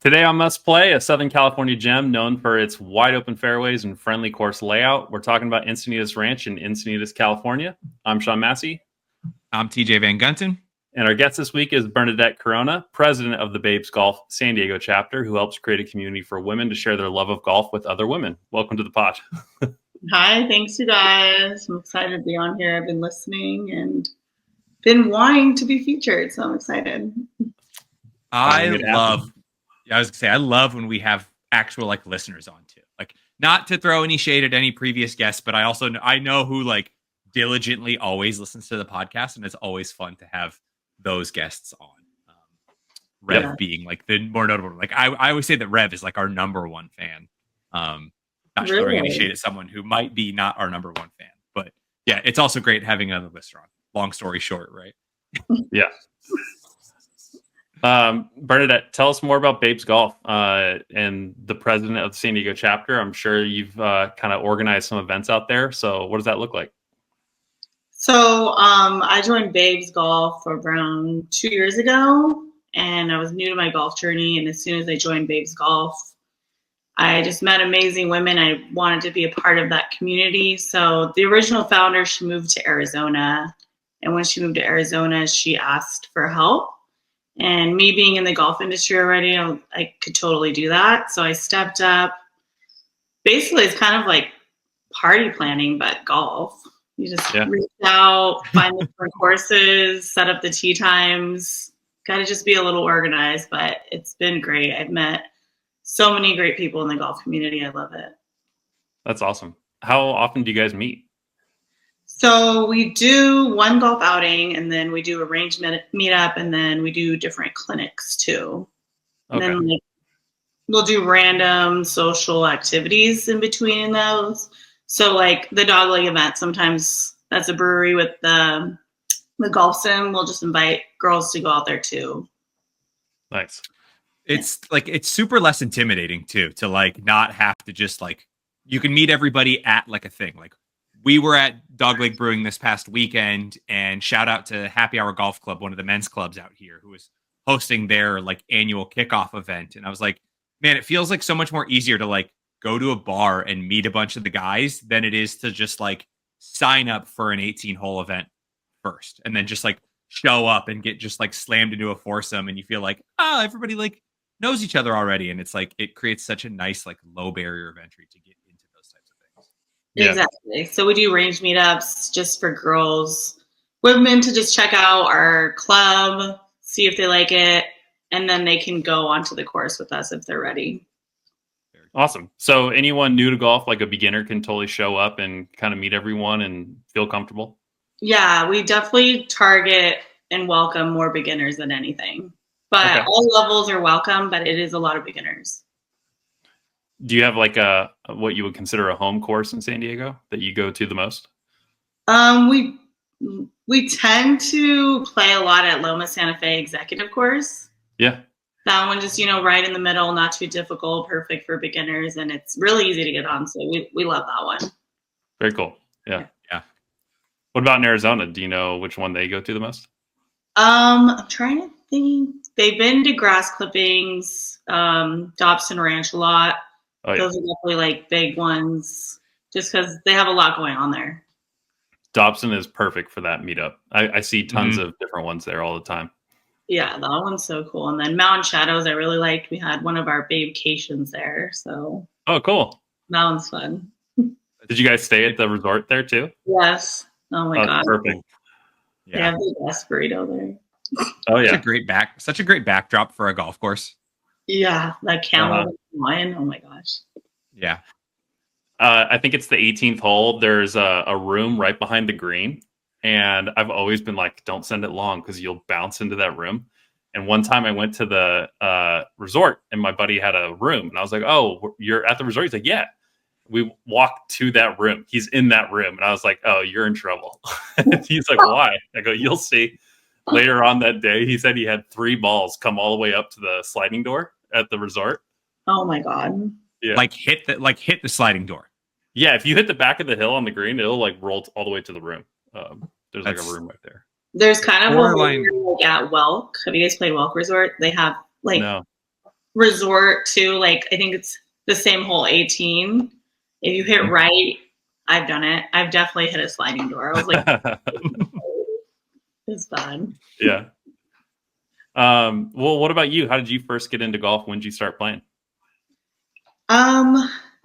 Today on Must Play, a Southern California gem known for its wide open fairways and friendly course layout. We're talking about Encinitas Ranch in Encinitas, California. I'm Shawn Massey. I'm TJ Van Gunten. And our guest this week is Bernadette Corona, president of the Babes Golf San Diego chapter, who helps create a community for women to share their love of golf with other women. Welcome to the pod. Hi, thanks you guys. I'm excited to be on here. I've been listening and been wanting to be featured, so I'm excited. I love when we have actual listeners on too. Not to throw any shade at any previous guests, but I know who diligently always listens to the podcast, and it's always fun to have those guests on. Rev being the more notable. I always say that Rev is our number one fan. Not throwing any shade at someone who might be not our number one fan, but yeah, it's also great having another listener on. Long story short, right? Yeah. Bernadette, tell us more about Babes Golf and the president of the San Diego chapter. I'm sure you've kind of organized some events out there. So what does that look like? So I joined Babes Golf around 2 years ago, and I was new to my golf journey. And as soon as I joined Babes Golf, I just met amazing women. I wanted to be a part of that community. So the original founder, she moved to Arizona. And when she moved to Arizona, she asked for help. And me being in the golf industry already, I could totally do that. So I stepped up. Basically, it's kind of like party planning, but golf. You just reach out, find the different courses, set up the tee times. Got to just be a little organized, but it's been great. I've met so many great people in the golf community. I love it. That's awesome. How often do you guys meet? So we do one golf outing, and then we do a range meetup, and then we do different clinics too. And then we'll do random social activities in between those. So the dog leg event, sometimes that's a brewery with the golf sim. We'll just invite girls to go out there too. Nice. It's it's super less intimidating too, to not have to just you can meet everybody at a thing. We were at Dogleg Brewing this past weekend, and shout out to Happy Hour Golf Club, one of the men's clubs out here, who was hosting their annual kickoff event. And I was like, man, it feels so much more easier to go to a bar and meet a bunch of the guys than it is to just sign up for an 18-hole event first, and then just show up and get just slammed into a foursome, and you feel everybody knows each other already, and it's it creates such a nice low barrier of entry to get into those types of things. Yeah. Exactly. So we do range meetups just for girls, women to just check out our club, see if they like it, and then they can go onto the course with us if they're ready. Awesome. So anyone new to golf, a beginner, can totally show up and kind of meet everyone and feel comfortable? Yeah, we definitely target and welcome more beginners than anything. But all levels are welcome, but it is a lot of beginners. Do you have what you would consider a home course in San Diego that you go to the most? We tend to play a lot at Loma Santa Fe Executive Course. Yeah. That one just, right in the middle, not too difficult, perfect for beginners, and it's really easy to get on. So we love that one. Very cool. Yeah. What about in Arizona? Do you know which one they go to the most? I'm trying to think. They've been to Grass Clippings, Dobson Ranch a lot. Oh, yeah. Those are definitely big ones, just because they have a lot going on there. Dobson is perfect for that meetup. I see tons of different ones there all the time. Yeah, that one's so cool. And then Mountain Shadows, I really liked. We had one of our babecations there. So. Oh, cool. That one's fun. Did you guys stay at the resort there too? Yes. Oh my God. Perfect. Yeah. They have the best burrito there. Oh yeah. Such a great backdrop for a golf course. Yeah. That camel wine. Oh my gosh. Yeah. I think it's the 18th hole. There's a room right behind the green. And I've always been don't send it long because you'll bounce into that room. And one time I went to the resort and my buddy had a room. And I was like, oh, you're at the resort? He's like, yeah. We walked to that room. He's in that room. And I was like, oh, you're in trouble. He's like, why? I go, you'll see. Later on that day, he said he had 3 balls come all the way up to the sliding door at the resort. Oh my God. Yeah. Hit the sliding door. Yeah. If you hit the back of the hill on the green, it'll roll all the way to the room. There's a room right there. There's kind of one at Welk. Have you guys played Welk Resort? They have no. resort to, like, I think it's the same hole 18. If you hit right, I've done it. I've definitely hit a sliding door. I was like, it's fun. Yeah. Well, what about you? How did you first get into golf? When did you start playing?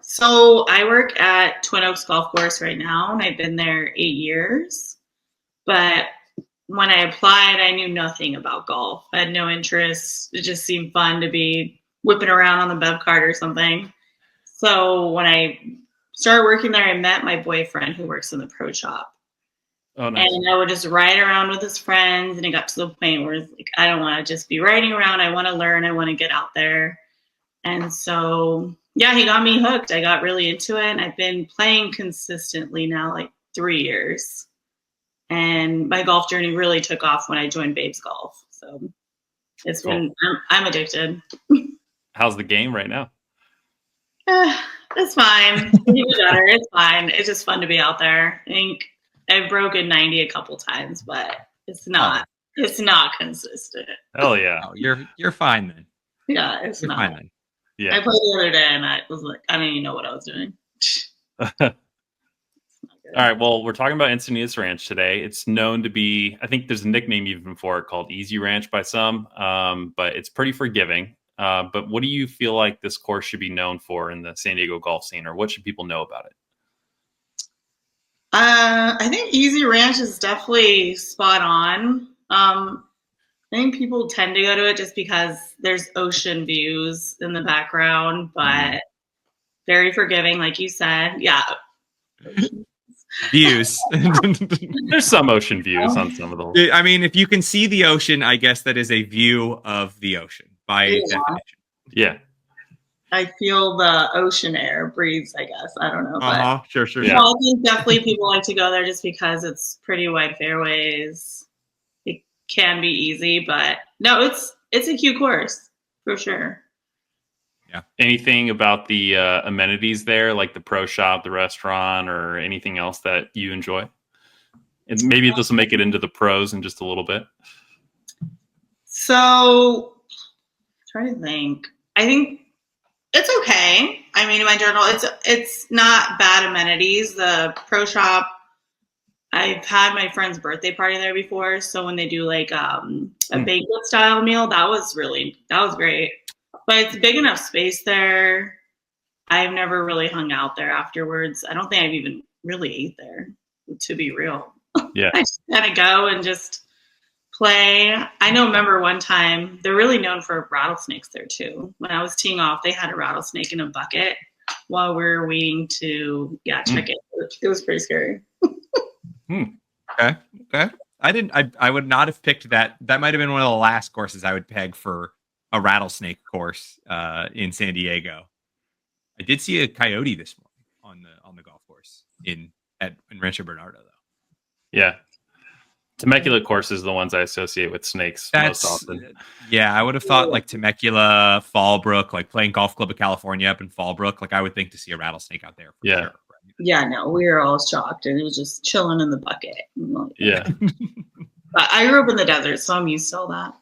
So I work at Twin Oaks Golf Course right now, and I've been there 8 years. But when I applied, I knew nothing about golf. I had no interest. It just seemed fun to be whipping around on the bev cart or something. So when I started working there, I met my boyfriend who works in the pro shop. Oh, nice. And I would just ride around with his friends, and it got to the point where it's like, I don't want to just be riding around. I want to learn. I want to get out there. And so, yeah, he got me hooked. I got really into it. And I've been playing consistently now, like 3 years. And my golf journey really took off when I joined Babes Golf. So it's been, I'm addicted. How's the game right now? It's fine. It's fine. It's just fun to be out there. I think I've broken 90 a couple times, but it's not consistent. Hell yeah. Oh, you're fine then. Yeah, it's you're not. Fine then. Yeah. I played the other day and I was like, I don't even know what I was doing. All right. Well, we're talking about Encinitas Ranch today. It's known to be, I think there's a nickname even for it called Easy Ranch by some, but it's pretty forgiving. But what do you feel like this course should be known for in the San Diego golf scene, or what should people know about it? I think Easy Ranch is definitely spot on. I think people tend to go to it just because there's ocean views in the background, but very forgiving, like you said. Yeah. Views. There's some ocean views on some of those. I mean, if you can see the ocean, I guess that is a view of the ocean by definition. Yeah. I feel the ocean air breeze, I guess. I don't know. But Sure. Yeah. I think definitely people like to go there just because it's pretty wide fairways. It can be easy, but no, it's a cute course for sure. Yeah. Anything about the amenities there, like the pro shop, the restaurant, or anything else that you enjoy? And maybe this will make it into the pros in just a little bit. So, I'm trying to think. I think it's okay. I mean, in my journal, it's not bad amenities. The pro shop, I've had my friend's birthday party there before, so when they do like a banquet style meal, that was great. But it's big enough space there. I've never really hung out there afterwards. I don't think I've even really ate there, to be real. Yeah. I just kind of go and just play. I remember one time, they're really known for rattlesnakes there too. When I was teeing off, they had a rattlesnake in a bucket while we were waiting to check it. It was pretty scary. Okay. I would not have picked that. That might have been one of the last courses I would peg for a rattlesnake course in San Diego. I did see a coyote this morning on the golf course in Rancho Bernardo though. Yeah. Temecula courses are the ones I associate with snakes most often. Yeah, I would have thought like Temecula, Fallbrook, like playing Golf Club of California up in Fallbrook. Like I would think to see a rattlesnake out there for sure. Right? Yeah, no, we were all shocked and it was just chilling in the bucket. Yeah. But I grew up in the desert, so I'm used to all that.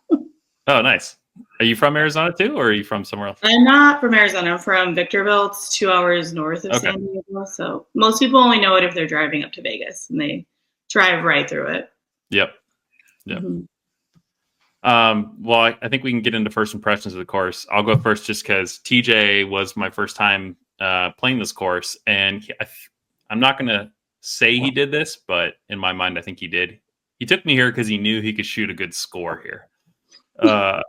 Oh, nice. Are you from Arizona too, or are you from somewhere else? I'm not from Arizona. I'm from Victorville. It's 2 hours north of San Diego. So most people only know it if they're driving up to Vegas and they drive right through it. Yep. Mm-hmm. Well, I think we can get into first impressions of the course. I'll go first just because TJ was my first time playing this course. And I'm not going to say he did this, but in my mind, I think he did. He took me here because he knew he could shoot a good score here. I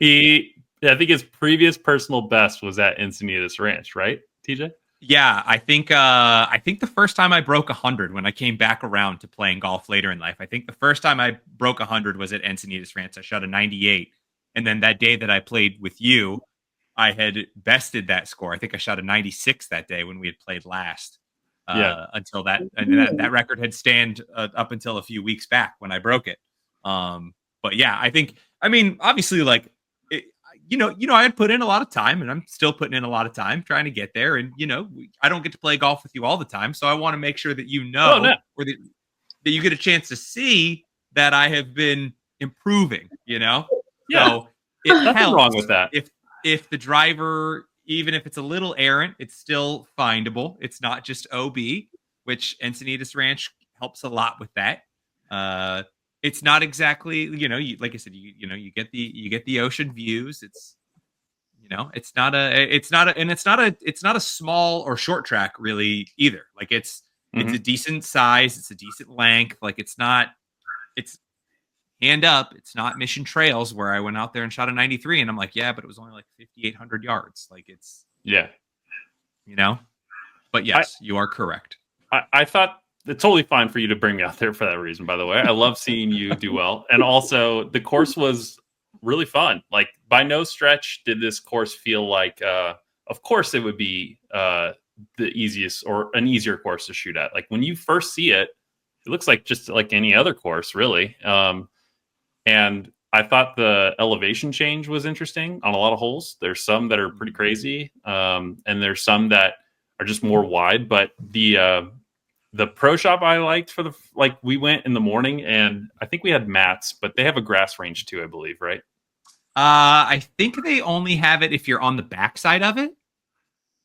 think his previous personal best was at Encinitas Ranch, right, TJ? Yeah, I think the first time I broke 100 when I came back around to playing golf later in life. I think the first time I broke 100 was at Encinitas Ranch. I shot a 98, and then that day that I played with you, I had bested that score. I think I shot a 96 that day when we had played last. Until that record had stand up until a few weeks back when I broke it. But yeah, I mean, obviously, like, I had put in a lot of time, and I'm still putting in a lot of time trying to get there. And, I don't get to play golf with you all the time. So I want to make sure that or that you get a chance to see that I have been improving, Yeah. So it Nothing helps wrong with that. if the driver, even if it's a little errant, it's still findable. It's not just OB, which Encinitas Ranch helps a lot with that. It's not exactly, like I said, you get the ocean views. It's it's not a small or short track really either. Like it's a decent size, it's a decent length. Like it's hand up. It's not Mission Trails where I went out there and shot a 93 and I'm like, yeah, but it was only like 5,800 yards. Like it's, but yes, you are correct. I thought it's totally fine for you to bring me out there for that reason, by the way. I love seeing you do well. And also the course was really fun. Like by no stretch did this course feel like, of course it would be the easiest or an easier course to shoot at. Like when you first see it, it looks like just like any other course really. And I thought the elevation change was interesting on a lot of holes. There's some that are pretty crazy, and there's some that are just more wide. But the pro shop I liked we went in the morning, and I think we had mats, but they have a grass range too, I believe, right? I think they only have it if you're on the backside of it.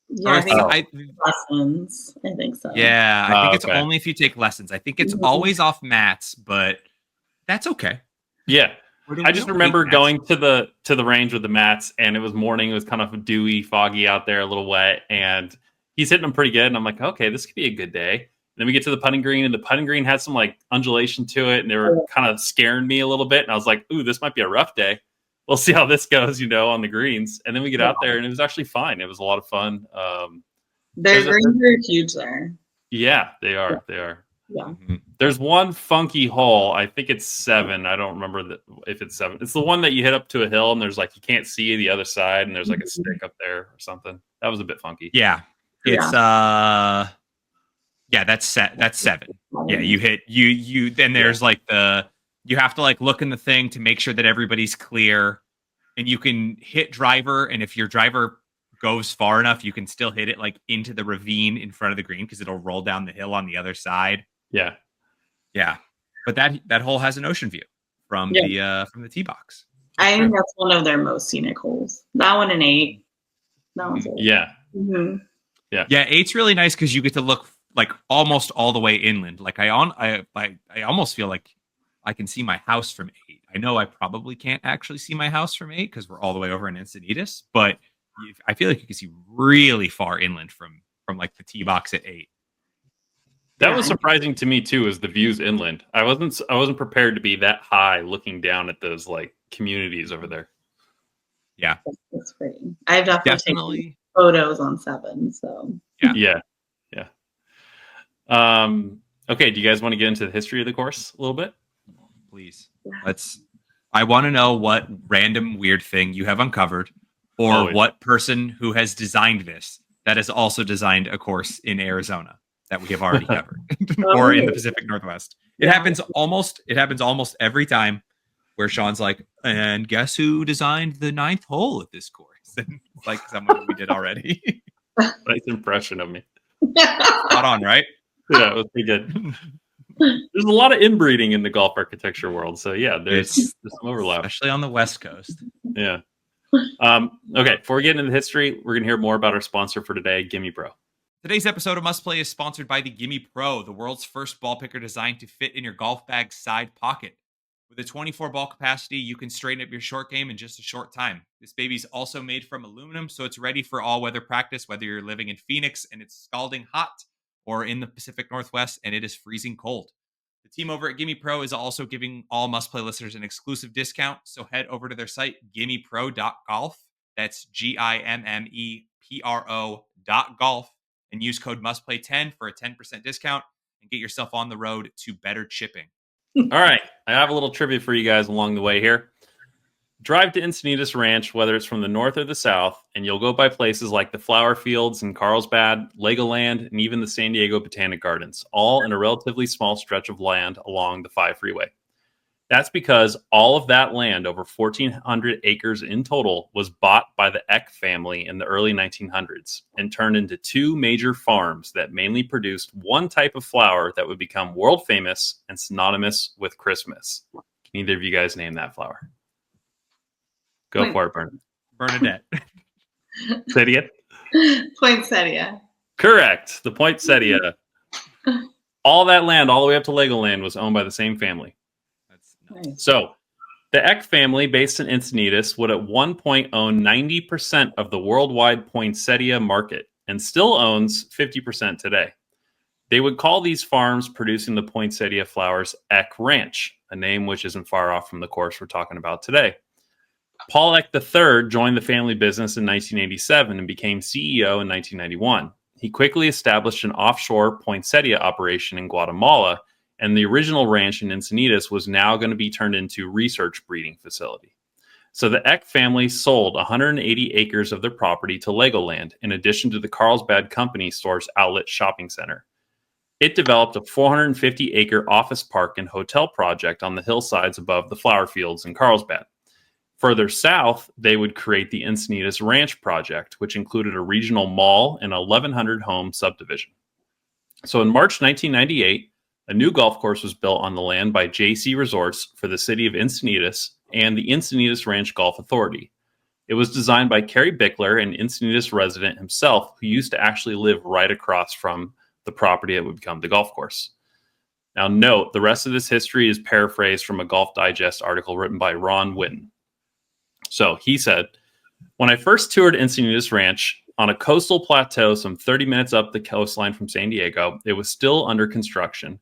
Yeah, lessons. I think so. Yeah, I think it's only if you take lessons. I think it's always off mats, but that's okay. Yeah. I just remember going to the range with the mats, and it was morning. It was kind of dewy, foggy out there, a little wet, and he's hitting them pretty good. And I'm like, okay, this could be a good day. And then we get to the putting green, and the putting green had some like undulation to it, and they were kind of scaring me a little bit. And I was like, ooh, this might be a rough day. We'll see how this goes, on the greens. And then we get out there, and it was actually fine. It was a lot of fun. Their greens are huge there. Yeah, they are. They are. Yeah. Mm-hmm. There's one funky hole. I think it's 7. I don't remember if it's 7. It's the one that you hit up to a hill and there's like you can't see the other side and there's like a stick up there or something. That was a bit funky. Yeah. It's that's 7. Yeah, you hit you then there's like you have to like look in the thing to make sure that everybody's clear, and you can hit driver, and if your driver goes far enough, you can still hit it like into the ravine in front of the green because it'll roll down the hill on the other side. Yeah, but that hole has an ocean view from the tee box. I think that's one of their most scenic holes. That one and 8. That one's yeah. Mm-hmm. Yeah, 8's really nice because you get to look like almost all the way inland. Like I almost feel like I can see my house from 8. I know I probably can't actually see my house from 8 because we're all the way over in Encinitas, but I feel like you can see really far inland from like the tee box at 8. That was surprising to me too, is the views inland. I wasn't prepared to be that high looking down at those like communities over there. Yeah, that's pretty. I've definitely taken photos on 7. So yeah. Okay, do you guys want to get into the history of the course a little bit? Please. I want to know what random weird thing you have uncovered, or what person who has designed this that has also designed a course in Arizona that we have already covered, or in the Pacific Northwest. It happens almost every time where Shawn's like, and guess who designed the 9th hole at this course? And like someone we did already. Nice impression of me. Spot on, right? Yeah, it was pretty good. There's a lot of inbreeding in the golf architecture world, so yeah, there's some overlap, especially on the West Coast. Yeah. Okay, before we get into the history, we're gonna hear more about our sponsor for today, Gimme Pro. Today's episode of Must Play is sponsored by the Gimme Pro, the world's first ball picker designed to fit in your golf bag's side pocket. With a 24 ball capacity, you can straighten up your short game in just a short time. This baby's also made from aluminum, so it's ready for all weather practice, whether you're living in Phoenix and it's scalding hot, or in the Pacific Northwest and it is freezing cold. The team over at Gimme Pro is also giving all Must Play listeners an exclusive discount, so head over to their site, gimmepro.golf. That's GIMMEPRO.golf, and use code MustPlay10 for a 10% discount and get yourself on the road to better chipping. All right, I have a little trivia for you guys along the way here. Drive to Encinitas Ranch, whether it's from the north or the south, and you'll go by places like the Flower Fields in Carlsbad, Legoland, and even the San Diego Botanic Gardens, all in a relatively small stretch of land along the 5 freeway. That's because all of that land, over 1,400 acres in total, was bought by the Eck family in the early 1900s and turned into 2 major farms that mainly produced one type of flower that would become world famous and synonymous with Christmas. Can either of you guys name that flower? Go for it, Bernadette. Bernadette. Say it again. Poinsettia. Correct. The Poinsettia. All that land, all the way up to Legoland, was owned by the same family. That's Nice. So the Eck family, based in Encinitas, would at one point own 90% of the worldwide poinsettia market and still owns 50% today. They would call these farms producing the poinsettia flowers Eck Ranch, a name which isn't far off from the course we're talking about today. Paul Eck III joined the family business in 1987 and became CEO in 1991. He quickly established an offshore poinsettia operation in Guatemala, and the original ranch in Encinitas was now going to be turned into a research breeding facility. So the Eck family sold 180 acres of their property to Legoland, in addition to the Carlsbad Company Store's outlet shopping center. It developed a 450-acre office park and hotel project on the hillsides above the flower fields in Carlsbad. Further south, they would create the Encinitas Ranch project, which included a regional mall and a 1,100-home subdivision. So in March 1998, a new golf course was built on the land by JC Resorts for the city of Encinitas and the Encinitas Ranch Golf Authority. It was designed by Kerry Bickler, an Encinitas resident himself, who used to actually live right across from the property that would become the golf course. Now note, the rest of this history is paraphrased from a Golf Digest article written by Ron Whitten. So he said, when I first toured Encinitas Ranch on a coastal plateau some 30 minutes up the coastline from San Diego, it was still under construction.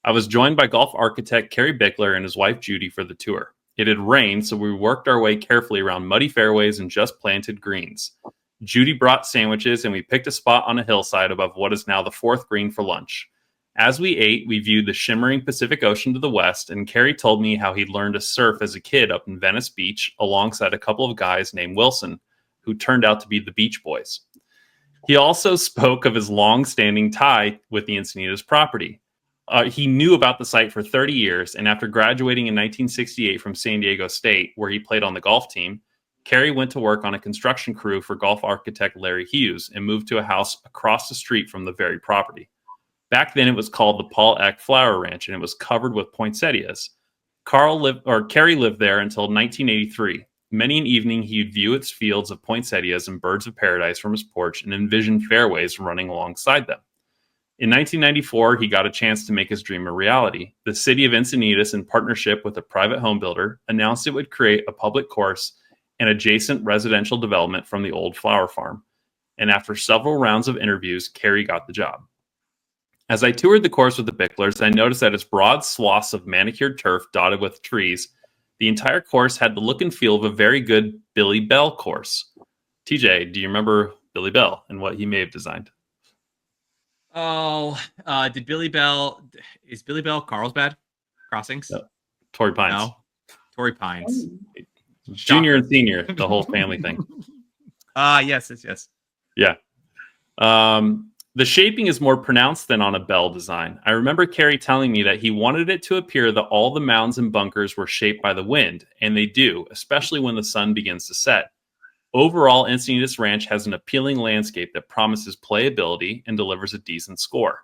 I was joined by golf architect Kerry Bickler and his wife Judy for the tour. It had rained, so we worked our way carefully around muddy fairways and just planted greens. Judy brought sandwiches, and we picked a spot on a hillside above what is now the fourth green for lunch. As we ate, we viewed the shimmering Pacific Ocean to the west, and Kerry told me how he'd learned to surf as a kid up in Venice Beach alongside a couple of guys named Wilson, who turned out to be the Beach Boys. He also spoke of his long-standing tie with the Encinitas property. He knew about the site for 30 years, and after graduating in 1968 from San Diego State, where he played on the golf team, Kerry went to work on a construction crew for golf architect Larry Hughes and moved to a house across the street from the very property. Back then, it was called the Paul Eck Flower Ranch, and it was covered with poinsettias. Kerry lived there until 1983. Many an evening, he'd view its fields of poinsettias and birds of paradise from his porch and envision fairways running alongside them. In 1994, he got a chance to make his dream a reality. The city of Encinitas, in partnership with a private home builder, announced it would create a public course and adjacent residential development from the old flower farm. And after several rounds of interviews, Kerry got the job. As I toured the course with the Bicklers, I noticed that its broad swaths of manicured turf dotted with trees, the entire course had the look and feel of a very good Billy Bell course. TJ, do you remember Billy Bell and what he may have designed? Oh, is Billy Bell Carlsbad Crossings? No. Torrey Pines. No. Torrey Pines. Junior and senior, the whole family thing. Yes. Yeah. The shaping is more pronounced than on a Bell design. I remember Kerry telling me that he wanted it to appear that all the mounds and bunkers were shaped by the wind, and they do, especially when the sun begins to set. Overall, Encinitas Ranch has an appealing landscape that promises playability and delivers a decent score.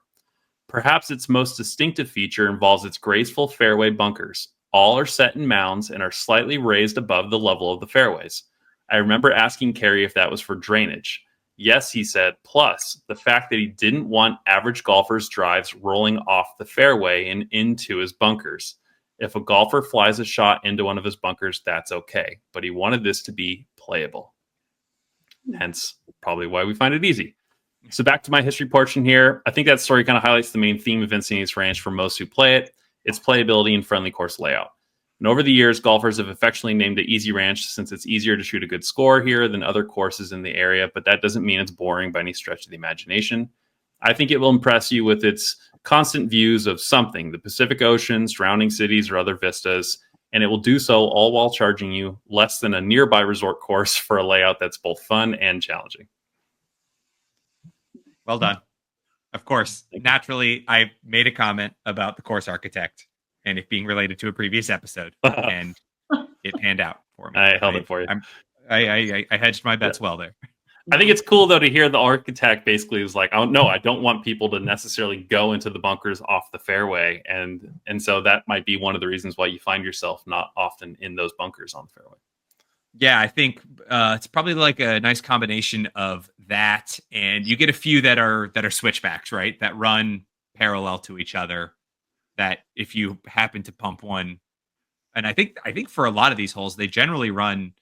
Perhaps its most distinctive feature involves its graceful fairway bunkers. All are set in mounds and are slightly raised above the level of the fairways. I remember asking Kerry if that was for drainage. Yes, he said, plus the fact that he didn't want average golfers' drives rolling off the fairway and into his bunkers. If a golfer flies a shot into one of his bunkers, that's okay. But he wanted this to be playable. Hence, probably why we find it easy. So back to my history portion here. I think that story kind of highlights the main theme of Encinitas Ranch for most who play it. It's playability and friendly course layout. And over the years, golfers have affectionately named it Easy Ranch since it's easier to shoot a good score here than other courses in the area, but that doesn't mean it's boring by any stretch of the imagination. I think it will impress you with its constant views of something, the Pacific Ocean, surrounding cities, or other vistas, and it will do so all while charging you less than a nearby resort course for a layout that's both fun and challenging. Well done. Of course, naturally, I made a comment about the course architect and it being related to a previous episode, and it panned out for me. I held it for you. I hedged my bets well there. I think it's cool, though, to hear the architect basically was like, oh, no, I don't want people to necessarily go into the bunkers off the fairway. And so that might be one of the reasons why you find yourself not often in those bunkers on the fairway. Yeah, I think it's probably like a nice combination of that, and you get a few that are switchbacks, right? That run parallel to each other. That if you happen to pump one, and I think for a lot of these holes, they generally run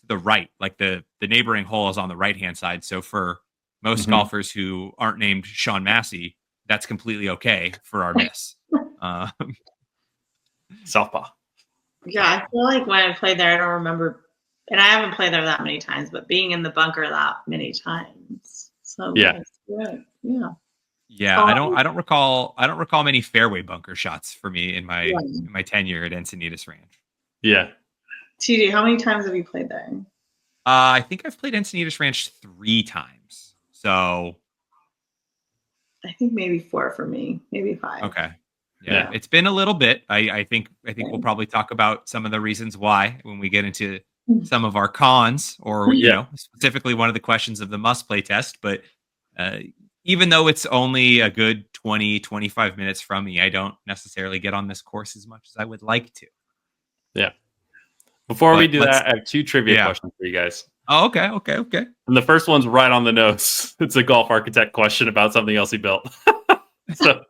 to the right, like the neighboring hole is on the right hand side. So for most Mhm. golfers who aren't named Sean Massey, that's completely okay for our miss. Uh, Southpaw. Yeah, I feel like when I played there, I don't remember, and I haven't played there that many times, but being in the bunker that many times. So Yeah. that's good. Yeah. yeah, I don't recall many fairway bunker shots for me in my Yeah. in my tenure at Encinitas Ranch. Yeah. TJ, how many times have you played there? I think I've played Encinitas Ranch 3 times. So I think maybe 4 for me, maybe 5. okay, yeah, Yeah. it's been a little bit. I think we'll probably talk about some of the reasons why when we get into some of our cons, or Yeah. specifically one of the questions of the must play test. But uh, even though it's only a good 20-25 minutes from me, I don't necessarily get on this course as much as I would like to. Yeah. Before we But do that, I have 2 trivia yeah. questions for you guys. Oh, okay. And the first one's right on the nose. It's a golf architect question about something else he built. So,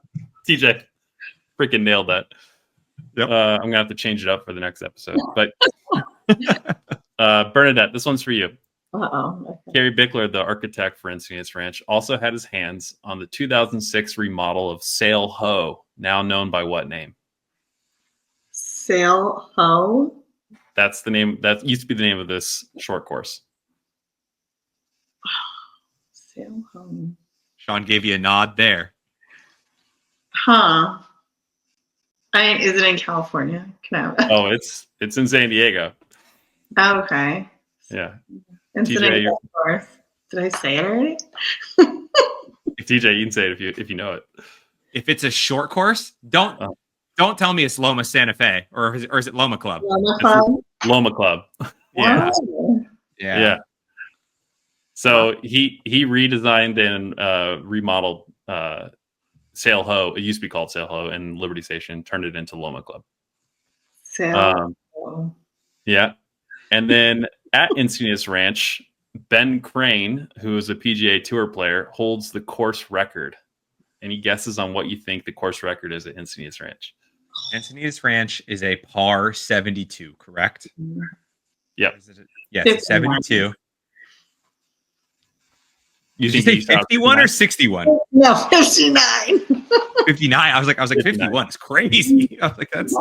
TJ freaking nailed that. Yep. I'm going to have to change it up for the next episode. But Bernadette, this one's for you. Uh-oh. Okay. Gary Bickler, the architect for Encinitas Ranch, also had his hands on the 2006 remodel of Sail Ho, now known by what name? Sail Ho? That's the name. That used to be the name of this short course. Sail Ho. Sean gave you a nod there. Huh. Is it in California? Can I? Oh, it's in San Diego. Oh, okay. Yeah. Incident TJ, golf course. Did I say it already? TJ, you can say it if you know it. If it's a short course, don't tell me it's Loma Santa Fe or is it Loma Club? Loma Club? Loma Club. Yeah. Oh. Yeah. So he redesigned and remodeled Sail Ho. It used to be called Sail Ho in Liberty Station, turned it into Loma Club. Sail Ho. Yeah. And then at Encinitas Ranch, Ben Crane, who is a PGA Tour player, holds the course record. Any guesses on what you think the course record is at Encinitas Ranch? Encinitas Ranch is a par 72, correct? Yep. Yes, it's 72. You Did you say 51 or 61? No, 59. 59. I was like 51. It's crazy. I was like, that's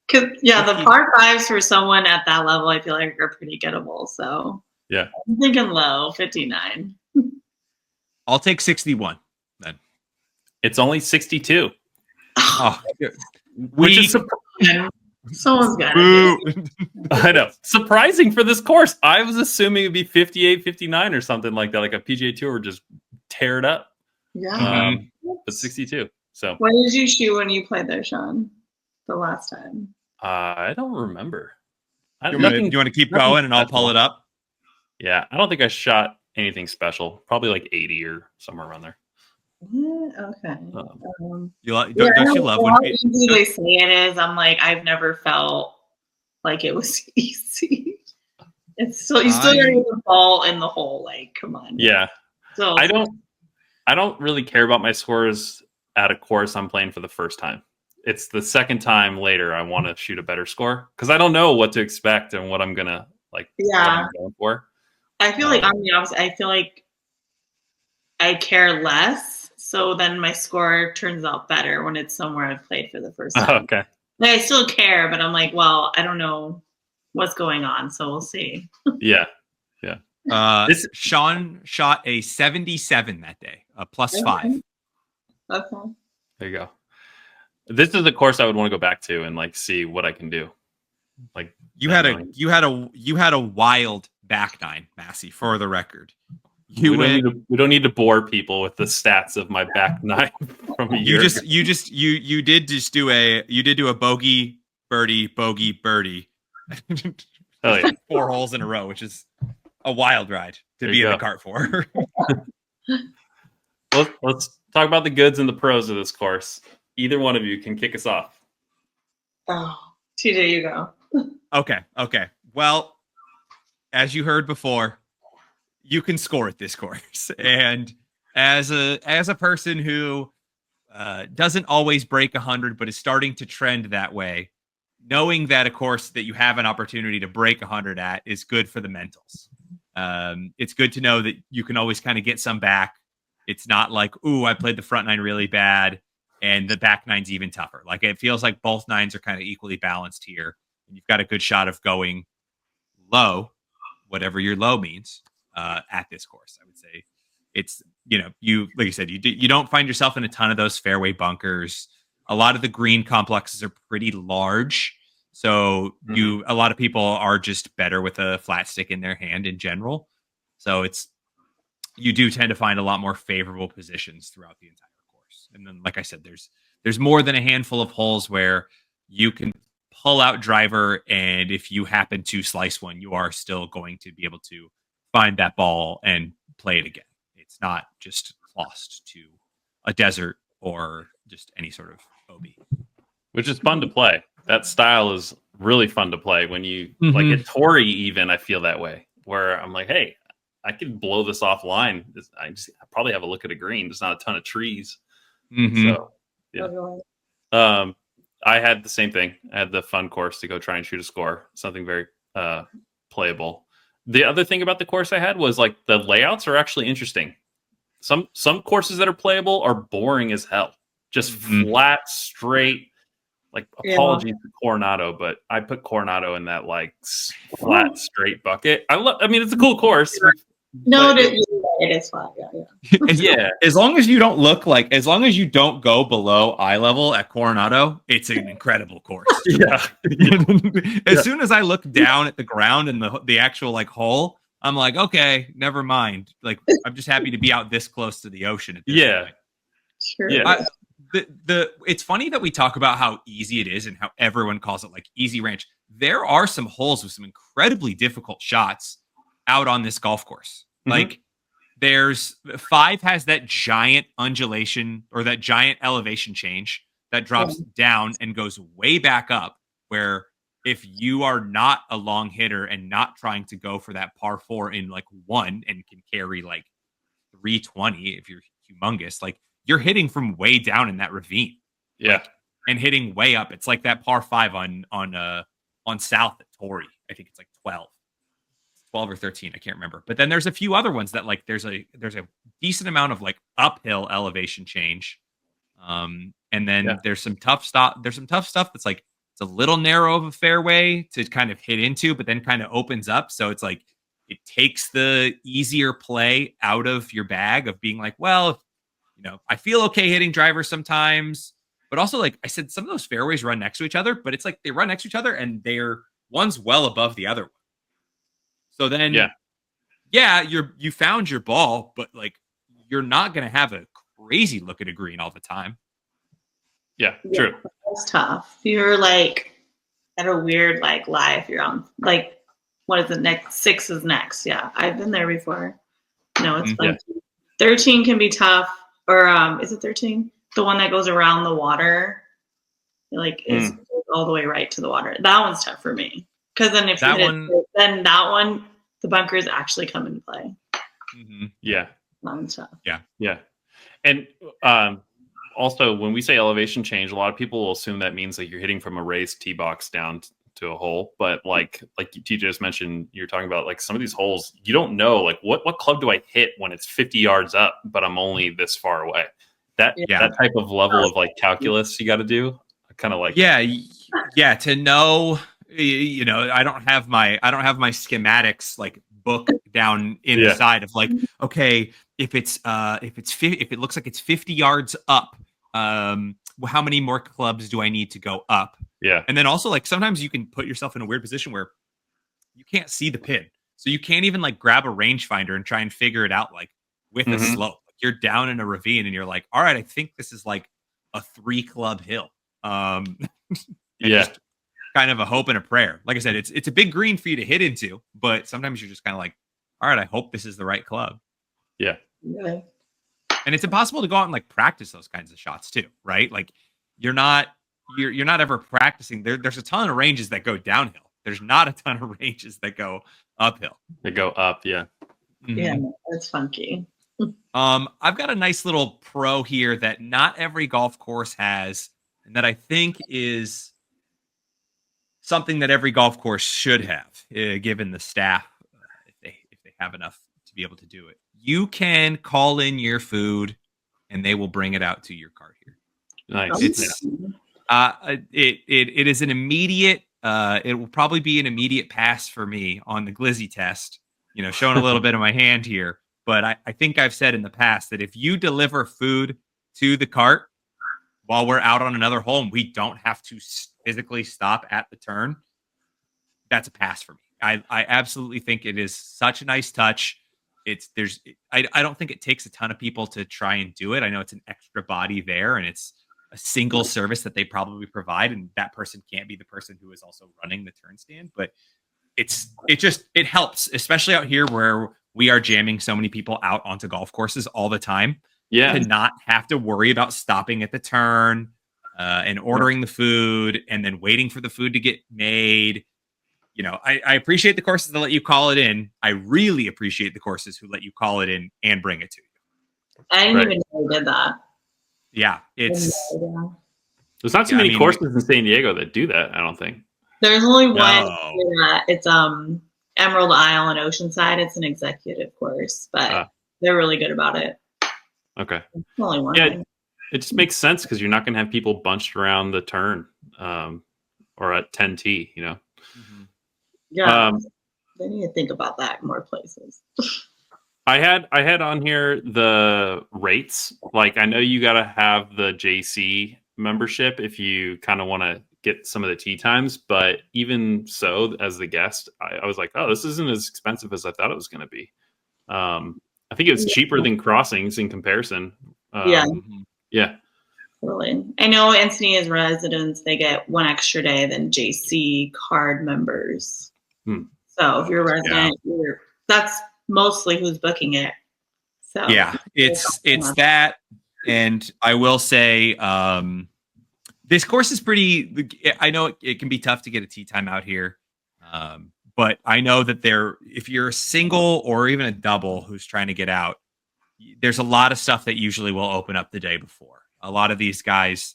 Because the par 5s for someone at that level, I feel like are pretty gettable. So yeah, I'm thinking low, 59. I'll take 61 then. It's only 62. Oh, Which is someone's got it. I know. Surprising for this course. I was assuming it'd be 58, 59 or something like that. Like a PGA Tour would just tear it up. Yeah. But 62. So What did you shoot when you played there, Sean? The last time? I don't remember. You want to keep going and I'll pull it up? Yeah, I don't think I shot anything special. Probably like 80 or somewhere around there. Yeah, okay. Don't you love when how easy they say it is? I'm like, I've never felt like it was easy. It's still you still gotta get the ball in the hole. Like, come on. Yeah. So I don't really care about my scores at a course I'm playing for the first time. It's the second time later I want to shoot a better score because I don't know what to expect and what I'm gonna like. Yeah. What I'm going for. I feel like I'm the opposite. I feel like I care less, so then my score turns out better when it's somewhere I've played for the first time. Okay. Like, I still care, but I'm like, well, I don't know what's going on, so we'll see. Yeah. Sean shot a 77 that day, a +5. Okay. There you go. This is the course I would want to go back to and like see what I can do. Like you had a wild back nine, Massey, for the record. We don't need to bore people with the stats of my back nine from a year ago. You did do a bogey, birdie, bogey, birdie. Oh, yeah. 4 holes in a row, which is a wild ride to be in the cart for. Let's talk about the goods and the pros of this course. Either one of you can kick us off. Oh, TJ, you go. Okay. Well, as you heard before, you can score at this course. And as a person who doesn't always break 100, but is starting to trend that way, knowing that a course that you have an opportunity to break 100 at is good for the mentals. It's good to know that you can always kind of get some back. It's not like, ooh, I played the front nine really bad and the back nine's even tougher. Like it feels like both nines are kind of equally balanced here. And you've got a good shot of going low, whatever your low means, at this course. I would say it's, you, like you said, you don't find yourself in a ton of those fairway bunkers. A lot of the green complexes are pretty large. So a lot of people are just better with a flat stick in their hand in general. So you do tend to find a lot more favorable positions throughout the entire course. And then, like I said, there's more than a handful of holes where you can pull out driver, and if you happen to slice one, you are still going to be able to find that ball and play it again. It's not just lost to a desert or just any sort of OB. Which is fun to play. That style is really fun to play when you like at Torrey. Even I feel that way, where I'm like, hey, I could blow this offline. I probably have a look at a green. There's not a ton of trees. So yeah. I had the same thing. I had the fun course to go try and shoot a score, something very playable. The other thing about the course I had was like the layouts are actually interesting. Some courses that are playable are boring as hell. Just flat, straight. Like, apologies to Coronado, but I put Coronado in that like flat, straight bucket. I mean, it's a cool course. No, it is flat. Yeah. As long as you don't go below eye level at Coronado, it's an incredible course. Yeah. As soon as I look down at the ground and the actual like hole, I'm like, okay, never mind. Like, I'm just happy to be out this close to the ocean at this point. Sure. Yeah. It's funny that we talk about how easy it is and how everyone calls it like easy ranch. There are some holes with some incredibly difficult shots out on this golf course. Like there's 5 has that giant undulation or that giant elevation change that drops down and goes way back up, where if you are not a long hitter and not trying to go for that par 4 in like 1 and can carry like 320 if you're humongous, like you're hitting from way down in that ravine. Yeah. Like, and hitting way up. It's like that par 5 on South at Torrey. I think it's like 12 or 13. I can't remember. But then there's a few other ones that like there's a decent amount of like uphill elevation change. And then there's some tough stuff. There's some tough stuff that's like it's a little narrow of a fairway to kind of hit into, but then kind of opens up. So it's like it takes the easier play out of your bag of being like, well, I feel okay hitting drivers sometimes, but also like I said, some of those fairways run next to each other, but it's like they run next to each other and they're one's well above the other one. So then, you found your ball, but like you're not going to have a crazy look at a green all the time. Yeah, true. It's tough. You're like at a weird like lie if you're on like what is it next? 6 is next. Yeah, I've been there before. No, it's fun. 13 can be tough. Or is it 13? The one that goes around the water, like is all the way right to the water. That one's tough for me because then if that one, then that one, the bunkers actually come into play. Yeah, that one's tough. Yeah. And also, when we say elevation change, a lot of people will assume that means like you're hitting from a raised tee box down to a hole. But like TJ just mentioned, you're talking about like some of these holes, you don't know like what club do I hit when it's 50 yards up, but I'm only this far away. That type of level of like calculus you got to do. Kind of like to know. I don't have my schematics like book down inside of like, okay, if it looks like it's 50 yards up, how many more clubs do I need to go up? Yeah. And then also like sometimes you can put yourself in a weird position where you can't see the pin. So you can't even like grab a rangefinder and try and figure it out like with a slope. Like, you're down in a ravine and you're like, all right, I think this is like a 3 club hill. Just kind of a hope and a prayer. Like I said, it's a big green for you to hit into, but sometimes you're just kind of like, all right, I hope this is the right club. Yeah. And it's impossible to go out and like practice those kinds of shots too, right? Like you're not ever practicing. There's a ton of ranges that go downhill. There's not a ton of ranges that go uphill. They go up, yeah. Yeah, that's funky. I've got a nice little pro here that not every golf course has, and that I think is something that every golf course should have, given the staff, if they have enough to be able to do it. You can call in your food, and they will bring it out to your cart here. Nice. It's it is an immediate. It will probably be an immediate pass for me on the glizzy test. Showing a little bit of my hand here, but I think I've said in the past that if you deliver food to the cart while we're out on another hole and we don't have to physically stop at the turn, that's a pass for me. I absolutely think it is such a nice touch. I don't think it takes a ton of people to try and do it. I know it's an extra body there, and it's a single service that they probably provide, and that person can't be the person who is also running the turn stand, but it helps, especially out here where we are jamming so many people out onto golf courses all the time. Yeah. To not have to worry about stopping at the turn and ordering the food and then waiting for the food to get made. I appreciate the courses that let you call it in. I really appreciate the courses who let you call it in and bring it to you. I didn't even know we did that. Yeah, there's not too many courses in San Diego that do that, I don't think. There's only one. It's Emerald Isle and Oceanside. It's an executive course, but they're really good about it. Okay. It's the only one. Yeah, it just makes sense because you're not going to have people bunched around the turn or at 10T, Mm-hmm. Yeah, they need to think about that in more places. I had on here the rates. Like, I know you got to have the JC membership if you kind of want to get some of the tee times, but even so, as the guest, I was like, oh, this isn't as expensive as I thought it was going to be. I think it was cheaper than Crossings in comparison. Yeah. Really. I know Encinitas residents, they get one extra day than JC card members. So if you're a resident, that's mostly who's booking it. So yeah, it's that. And I will say, this course is pretty. I know it can be tough to get a tee time out here, but I know that if you're a single or even a double who's trying to get out, there's a lot of stuff that usually will open up the day before. A lot of these guys,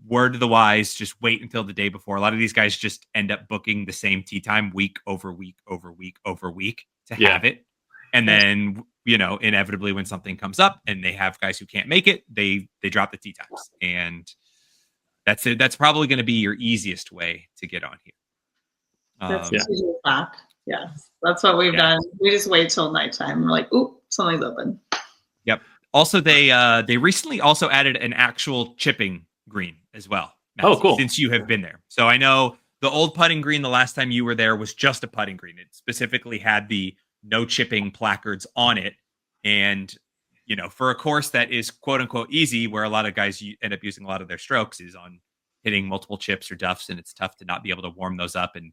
word to the wise, just wait until the day before. A lot of these guys just end up booking the same tee time week over week over week over week to have it, and then inevitably when something comes up and they have guys who can't make it, they drop the tee times, and that's it. That's probably going to be your easiest way to get on here. That's what we've done. We just wait till nighttime. We're like, oop, something's open. Yep. Also, they recently also added an actual chipping green as well. Oh, cool. Since you have been there. So I know the old putting green the last time you were there was just a putting green. It specifically had the no chipping placards on it. And, for a course that is quote unquote easy, where a lot of guys end up using a lot of their strokes is on hitting multiple chips or duffs. And it's tough to not be able to warm those up. And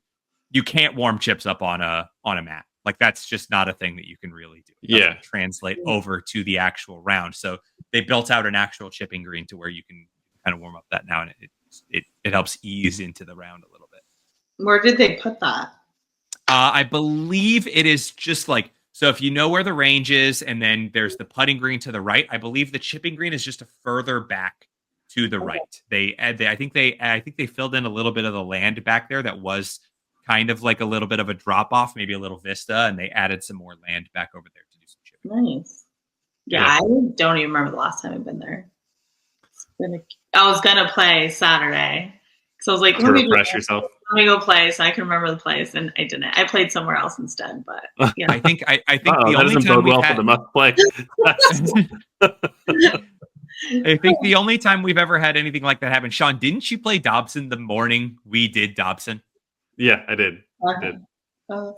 you can't warm chips up on a mat. Like, that's just not a thing that you can really do. It doesn't translate over to the actual round. So they built out an actual chipping green to where you can kind of warm up that now, and it helps ease into the round a little bit. Where did they put that? I believe it is just like, so if you know where the range is, and then there's the putting green to the right, I believe the chipping green is just a further back to the right. I think they filled in a little bit of the land back there that was kind of like a little bit of a drop off, maybe a little vista, and they added some more land back over there to do some chipping. Nice. Yeah, I don't even remember the last time I've been there. I was gonna play Saturday, so I was like, to refresh yourself. Let me go play so I can remember the place, and I didn't. I played somewhere else instead, but yeah. I think the only time we've had for the must play. I think the only time we've ever had anything like that happen. Shawn, didn't you play Dobson the morning we did Dobson? Yeah, I did.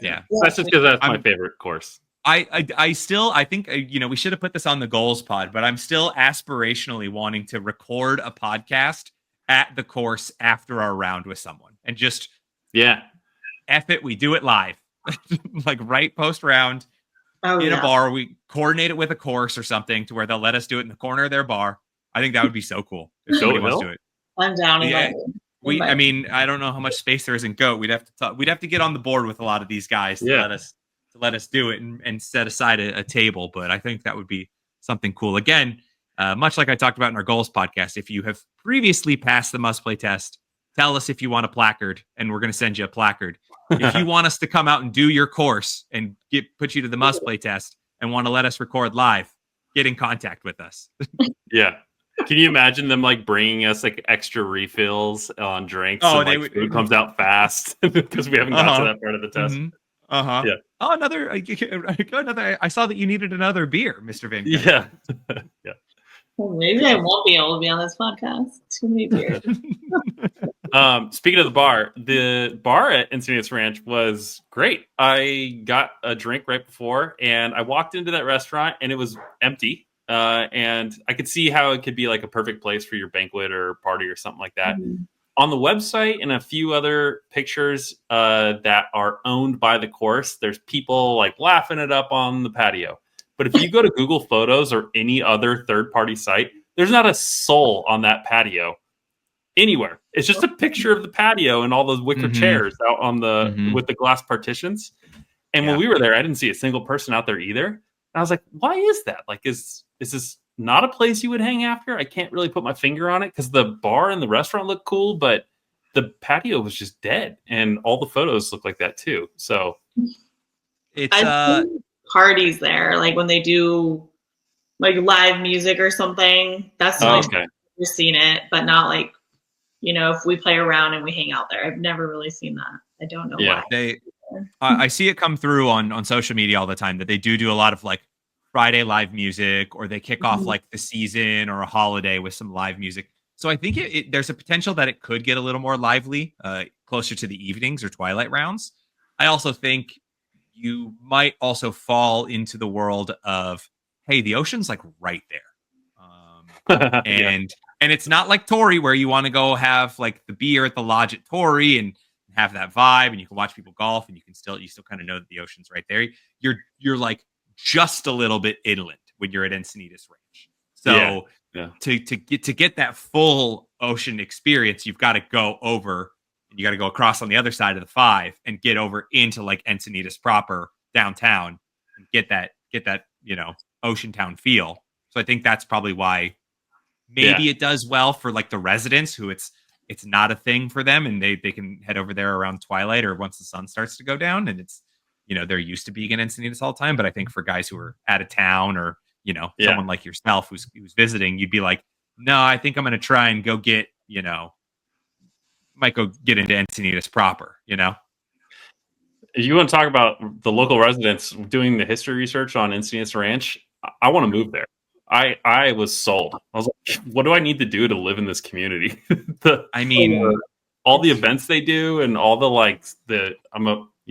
Yeah, that's just because that's my favorite course. I still think we should have put this on the goals pod, but I'm still aspirationally wanting to record a podcast at the course after our round with someone, and just F it, we do it live, like right post round in a bar. We coordinate it with a course or something to where they'll let us do it in the corner of their bar. I think that would be so cool if somebody wants to do it. I'm down. I mean, I don't know how much space there is in Goat. We'd have to talk. We'd have to get on the board with a lot of these guys to let us do it and set aside a table. But I think that would be something cool. Again, much like I talked about in our goals podcast, if you have previously passed the must play test, tell us if you want a placard, and we're going to send you a placard. If you want us to come out and do your course and put you to the must play test and want to let us record live, get in contact with us. Yeah. Can you imagine them like bringing us like extra refills on drinks? Oh, and, like, food comes out fast because we haven't got to that part of the test. Mm-hmm. Yeah. Oh, another. I saw that you needed another beer, Mr. Van. Yeah. Yeah. Well, maybe I won't be able to be on this podcast. Too many beers. Speaking of the bar at Encinitas Ranch was great. I got a drink right before, and I walked into that restaurant, and it was empty. And I could see how it could be like a perfect place for your banquet or party or something like that. Mm-hmm. On the website and a few other pictures that are owned by the course, there's people like laughing it up on the patio. But if you go to Google Photos or any other third-party site, there's not a soul on that patio anywhere. It's just a picture of the patio and all those wicker chairs out on the with the glass partitions. And when we were there, I didn't see a single person out there either. And I was like, why is that? Like, is this not a place you would hang after? I can't really put my finger on it because the bar and the restaurant look cool, but the patio was just dead. And all the photos look like that too. So it's parties there, like when they do like live music or something. That's the only time I've seen it, but not like, if we play around and we hang out there. I've never really seen that. I don't know why. I see it come through on social media all the time that they do a lot of like Friday live music, or they kick off like the season or a holiday with some live music. So I think there's a potential that it could get a little more lively closer to the evenings or twilight rounds. I also think you might also fall into the world of, hey, the ocean's like right there. And it's not like Torrey where you want to go have like the beer at the lodge at Torrey and have that vibe, and you can watch people golf, and you still kind of know that the ocean's right there. You're like just a little bit inland when you're at Encinitas Ranch. So to get that full ocean experience, you've got to go over, and you got to go across on the other side of the 5 and get over into like Encinitas proper downtown and get that ocean town feel. So I think that's probably why maybe it does well for like the residents who it's not a thing for them, and they can head over there around twilight or once the sun starts to go down, and it's they're used to being in Encinitas all the time. But I think for guys who are out of town or someone like yourself who's visiting, you'd be like, no, I think I'm going to try and go get might go get into Encinitas proper. If you want to talk about the local residents doing the history research on Encinitas Ranch, I want to move there. I was sold. I was like, what do I need to do to live in this community? All the events they do and all the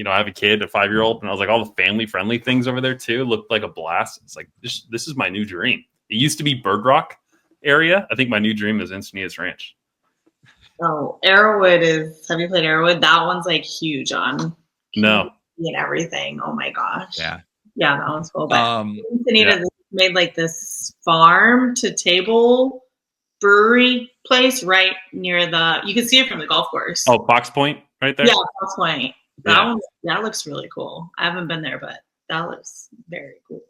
I have a kid, a 5-year-old, and I was like, all the family friendly things over there too looked like a blast. It's like, this is my new dream. It used to be Bird Rock area. I think my new dream is Encinitas Ranch. Oh, Arrowwood have you played Arrowwood? That one's like huge on no and everything. Oh my gosh. Yeah, that one's cool. But Encinitas made like this farm to table brewery place right near you can see it from the golf course. Oh, Fox Point right there? Yeah, Fox Point. That looks really cool. I haven't been there, but that looks very cool.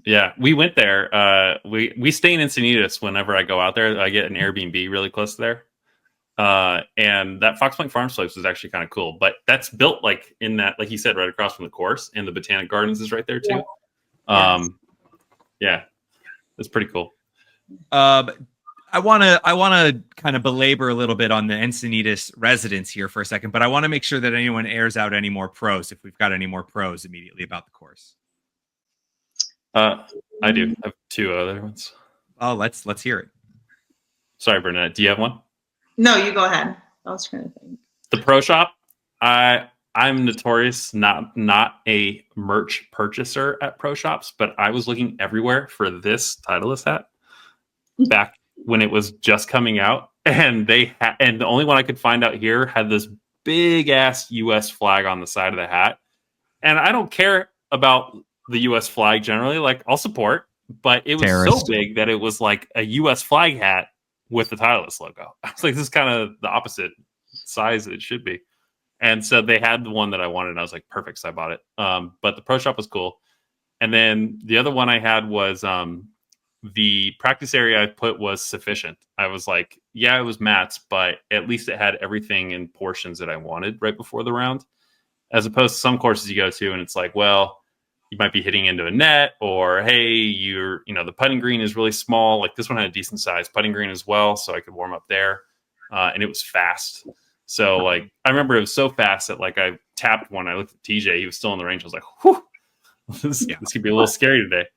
Yeah, we went there. We stay in Encinitas whenever I go out there. I get an Airbnb really close to there. And that Fox Point Farms place was actually kind of cool, but that's built like in that, like you said, right across from the course, and the Botanic Gardens is right there too. Yeah, it's pretty cool. I want to kind of belabor a little bit on the Encinitas residents here for a second, but I want to make sure that anyone airs out any more pros, if we've got any more pros immediately about the course. I do. I have 2 other ones. Oh, let's hear it. Sorry, Bernadette. Do you have one? No, you go ahead. I was trying to think. The pro shop. I'm notorious not a merch purchaser at pro shops, but I was looking everywhere for this Titleist hat back when it was just coming out, and and the only one I could find out here had this big ass US flag on the side of the hat. And I don't care about the US flag generally, like I'll support, but it was so big that it was like a US flag hat with the Titleist logo. I was like, this is kind of the opposite size it should be. And so they had the one that I wanted, and I was like, perfect, so I bought it. But the pro shop was cool. And then the other one I had was the practice area I put was sufficient. I was like, yeah, it was mats, but at least it had everything in portions that I wanted right before the round. As opposed to some courses you go to, and it's like, well, you might be hitting into a net, or hey, the putting green is really small. Like this one had a decent size putting green as well, so I could warm up there, and it was fast. So like I remember it was so fast that like I tapped one. I looked at TJ; he was still in the range. I was like, whew, this could be a little scary today.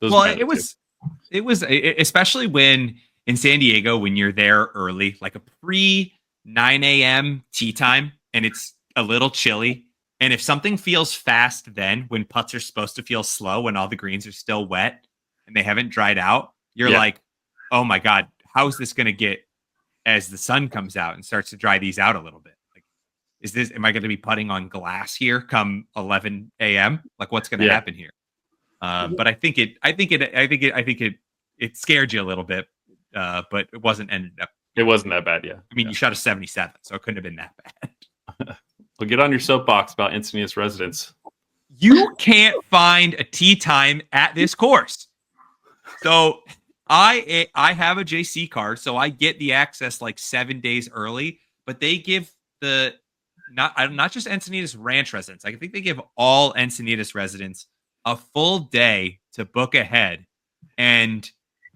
Well, it was especially when in San Diego, when you're there early, like a pre 9 a.m. tee time, and it's a little chilly. And if something feels fast, then when putts are supposed to feel slow, when all the greens are still wet and they haven't dried out, you're like, oh my God, how is this going to get as the sun comes out and starts to dry these out a little bit? Like, am I going to be putting on glass here come 11 a.m.? Like, what's going to happen here? But I think it scared you a little bit, but it wasn't It wasn't that bad, yeah. I mean, you shot a 77, so it couldn't have been that bad. Well, get on your soapbox about Encinitas residents. You can't find a tee time at this course. So I have a JC card, so I get the access like 7 days early, but they give not just Encinitas Ranch residents. I think they give all Encinitas residents a full day to book ahead, and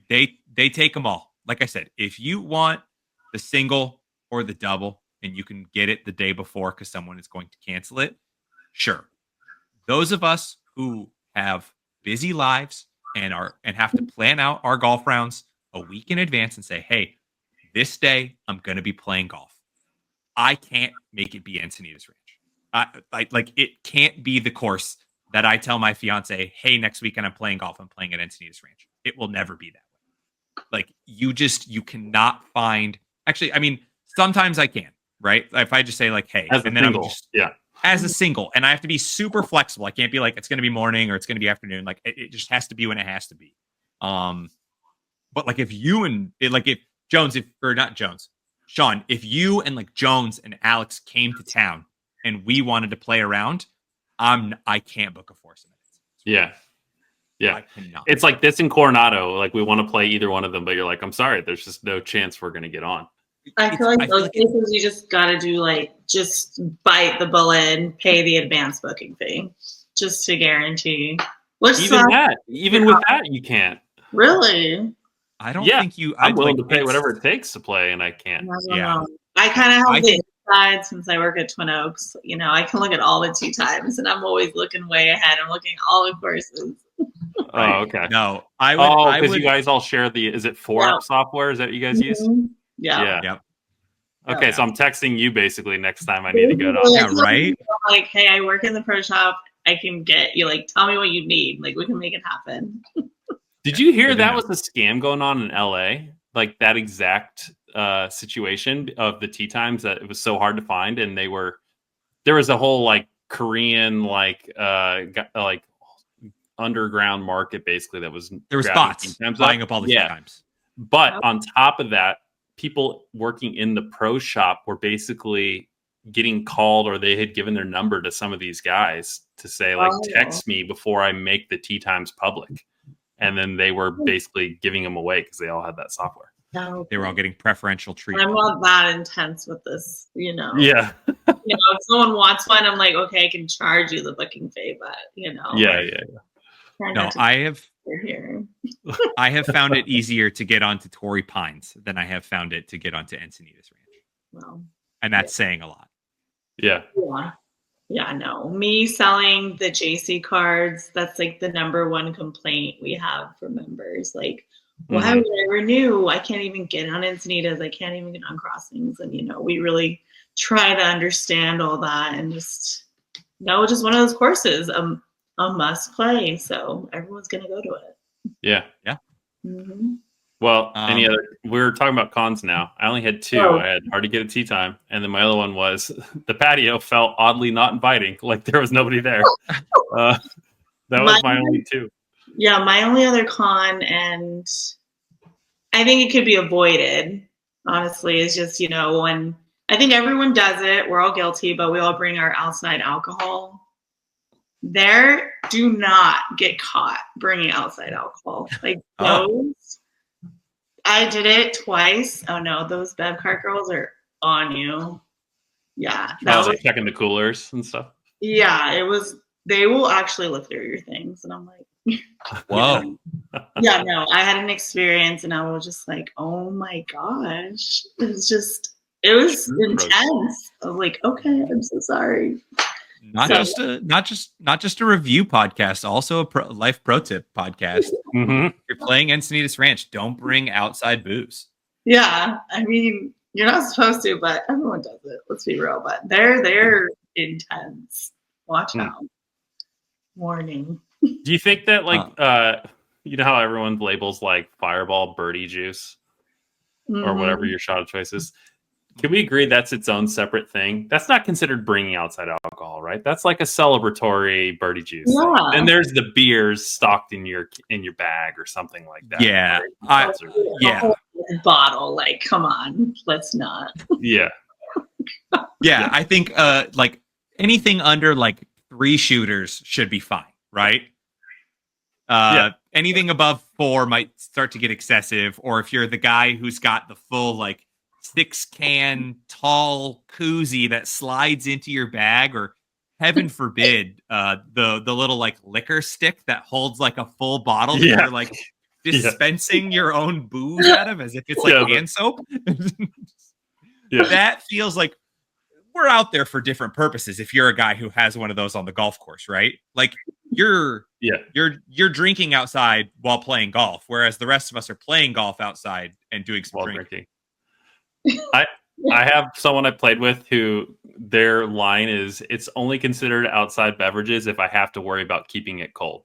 they take them all. Like I said, if you want the single or the double and you can get it the day before because someone is going to cancel it, sure. Those of us who have busy lives and have to plan out our golf rounds a week in advance and say, hey, this day I'm going to be playing golf. I can't make it be Encinitas Ranch. It can't be the course that I tell my fiance, hey, next weekend I'm playing golf. I'm playing at Encinitas Ranch. It will never be that way. Like you cannot find. Actually, I mean, sometimes I can. Right? If I just say like, hey, as a single, as a single, and I have to be super flexible. I can't be like it's going to be morning or it's going to be afternoon. Like it just has to be when it has to be. But like if Shawn, if you and like Jones and Alex came to town and we wanted to play around, I can't book a foursome. Yeah. It's like this in Coronado. Like we want to play either one of them, but you're like, I'm sorry, there's just no chance we're going to get on. I feel like those cases you just got to do like just bite the bullet and pay the advance booking fee just to guarantee. Even with that, you can't. Really? I don't think you. I'm willing to pay whatever it takes to play, and I can't. I kind of have the inside since I work at Twin Oaks. You know, I can look at all the tee times, and I'm always looking way ahead. I'm looking at all the courses. Oh, okay. No, because you guys all share is it 4UP software? Is that what you guys use? Yeah. Yep. Okay, so I'm texting you basically next time I need to go to. Yeah, right. Like, hey, I work in the pro shop. I can get you. Like, tell me what you need. Like, we can make it happen. Did you hear that was a scam going on in LA? Like that exact situation of the tee times that it was so hard to find, and there was a whole like Korean like underground market basically that was there was bots buying up all the tee times. But on top of that, people working in the pro shop were basically getting called, or they had given their number to some of these guys to say, like, text me before I make the tee times public. And then they were basically giving them away because they all had that software. They were all getting preferential treatment. I'm not that intense with this, you know. Yeah. If someone wants one, I'm like, okay, I can charge you the booking fee, but Yeah. No, I have found it easier to get onto Torrey Pines than I have found it to get onto Encinitas Ranch. Well, and that's saying a lot. Yeah. Yeah, no. Me selling the JC cards, that's like the number one complaint we have from members. Like, why would I renew? I can't even get on Encinitas. I can't even get on crossings. And, we really try to understand all that and just one of those courses, a must play. So everyone's going to go to it. Yeah. Mm-hmm. Well, we're talking about cons now. I only had two. I had hard to get a tee time. And then my other one was the patio felt oddly not inviting. Like there was nobody there. That was my only two. Yeah, my only other con, and I think it could be avoided, Honestly, it's just, when I think everyone does it, we're all guilty, but we all bring our outside alcohol. There, do not get caught bringing outside alcohol. Like those, I did it twice. Oh no, those Bev Cart girls are on you. Yeah, like checking the coolers and stuff. Yeah, it was. They will actually look through your things, and I'm like, whoa. Yeah, no, I had an experience, and I was just like, oh my gosh, it was intense. I was like, okay, I'm so sorry. Not just a review podcast, also a life pro tip podcast. Mm-hmm. You're playing Encinitas Ranch. Don't bring outside booze. Yeah, I mean, you're not supposed to, but everyone does it. Let's be real. But they're intense. Watch out. Warning. Do you think that you know how everyone labels like Fireball birdie juice or whatever your shot of choice is? Can we agree that's its own separate thing? That's not considered bringing outside alcohol, right? That's like a celebratory birdie juice. Yeah. Then there's the beers stocked in your bag or something like that. Yeah. Bottle, like, come on, let's not. Yeah. Yeah, I think like anything under like 3 shooters should be fine, right? Anything above 4 might start to get excessive, or if you're the guy who's got the full like 6-can tall koozie that slides into your bag, or heaven forbid, the little like liquor stick that holds like a full bottle that you're like dispensing your own booze out of as if it's like hand soap. That feels like we're out there for different purposes. If you're a guy who has one of those on the golf course, right? Like you're drinking outside while playing golf, whereas the rest of us are playing golf outside and doing some drinking. I have someone I played with who their line is, it's only considered outside beverages if I have to worry about keeping it cold.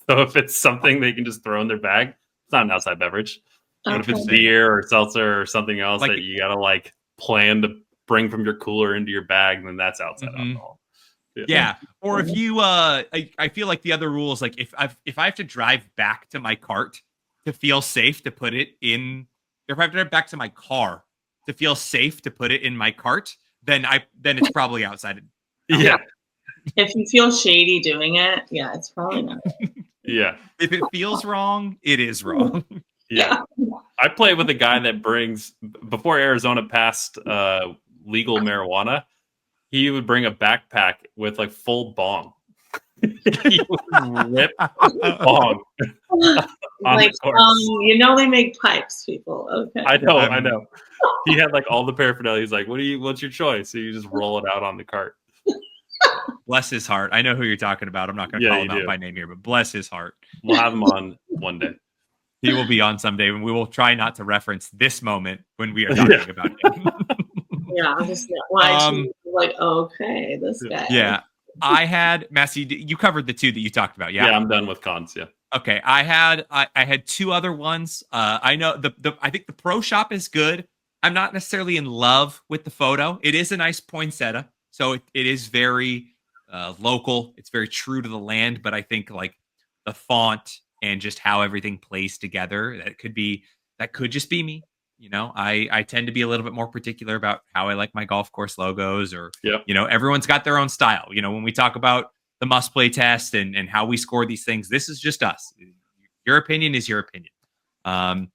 So if it's something they can just throw in their bag, it's not an outside beverage. Okay. But if it's beer or seltzer or something else like, that you gotta like plan to bring from your cooler into your bag, then that's outside alcohol. Yeah. Or if you I feel like the other rule is like if I have to drive back to my cart to feel safe to put it in, if I have to drive back to my car to feel safe to put it in my cart, then it's probably outside. Yeah. If you feel shady doing it, yeah, it's probably not. Yeah. If it feels wrong, it is wrong. Yeah. I play with a guy that brings, before Arizona passed legal marijuana, he would bring a backpack with like full bong. He would rip bong. Like, they make pipes, people. Okay. I know. He had like all the paraphernalia. He's like, what's your choice? So you just roll it out on the cart. Bless his heart. I know who you're talking about. I'm not going to call him out by name here, but bless his heart. We'll have him on one day. He will be on someday, and we will try not to reference this moment when we are talking about him. Yeah, I'm just like, okay, this guy. Yeah, I had Massey. You covered the 2 that you talked about. Yeah, I'm done with cons. Yeah. Okay, I had 2 other ones. I know I think the pro shop is good. I'm not necessarily in love with the photo. It is a nice poinsettia, so it is very local. It's very true to the land, but I think like the font and just how everything plays together, that could just be me. You know, I tend to be a little bit more particular about how I like my golf course logos, or, everyone's got their own style. You know, when we talk about the must play test and how we score these things, this is just us. Your opinion is your opinion. And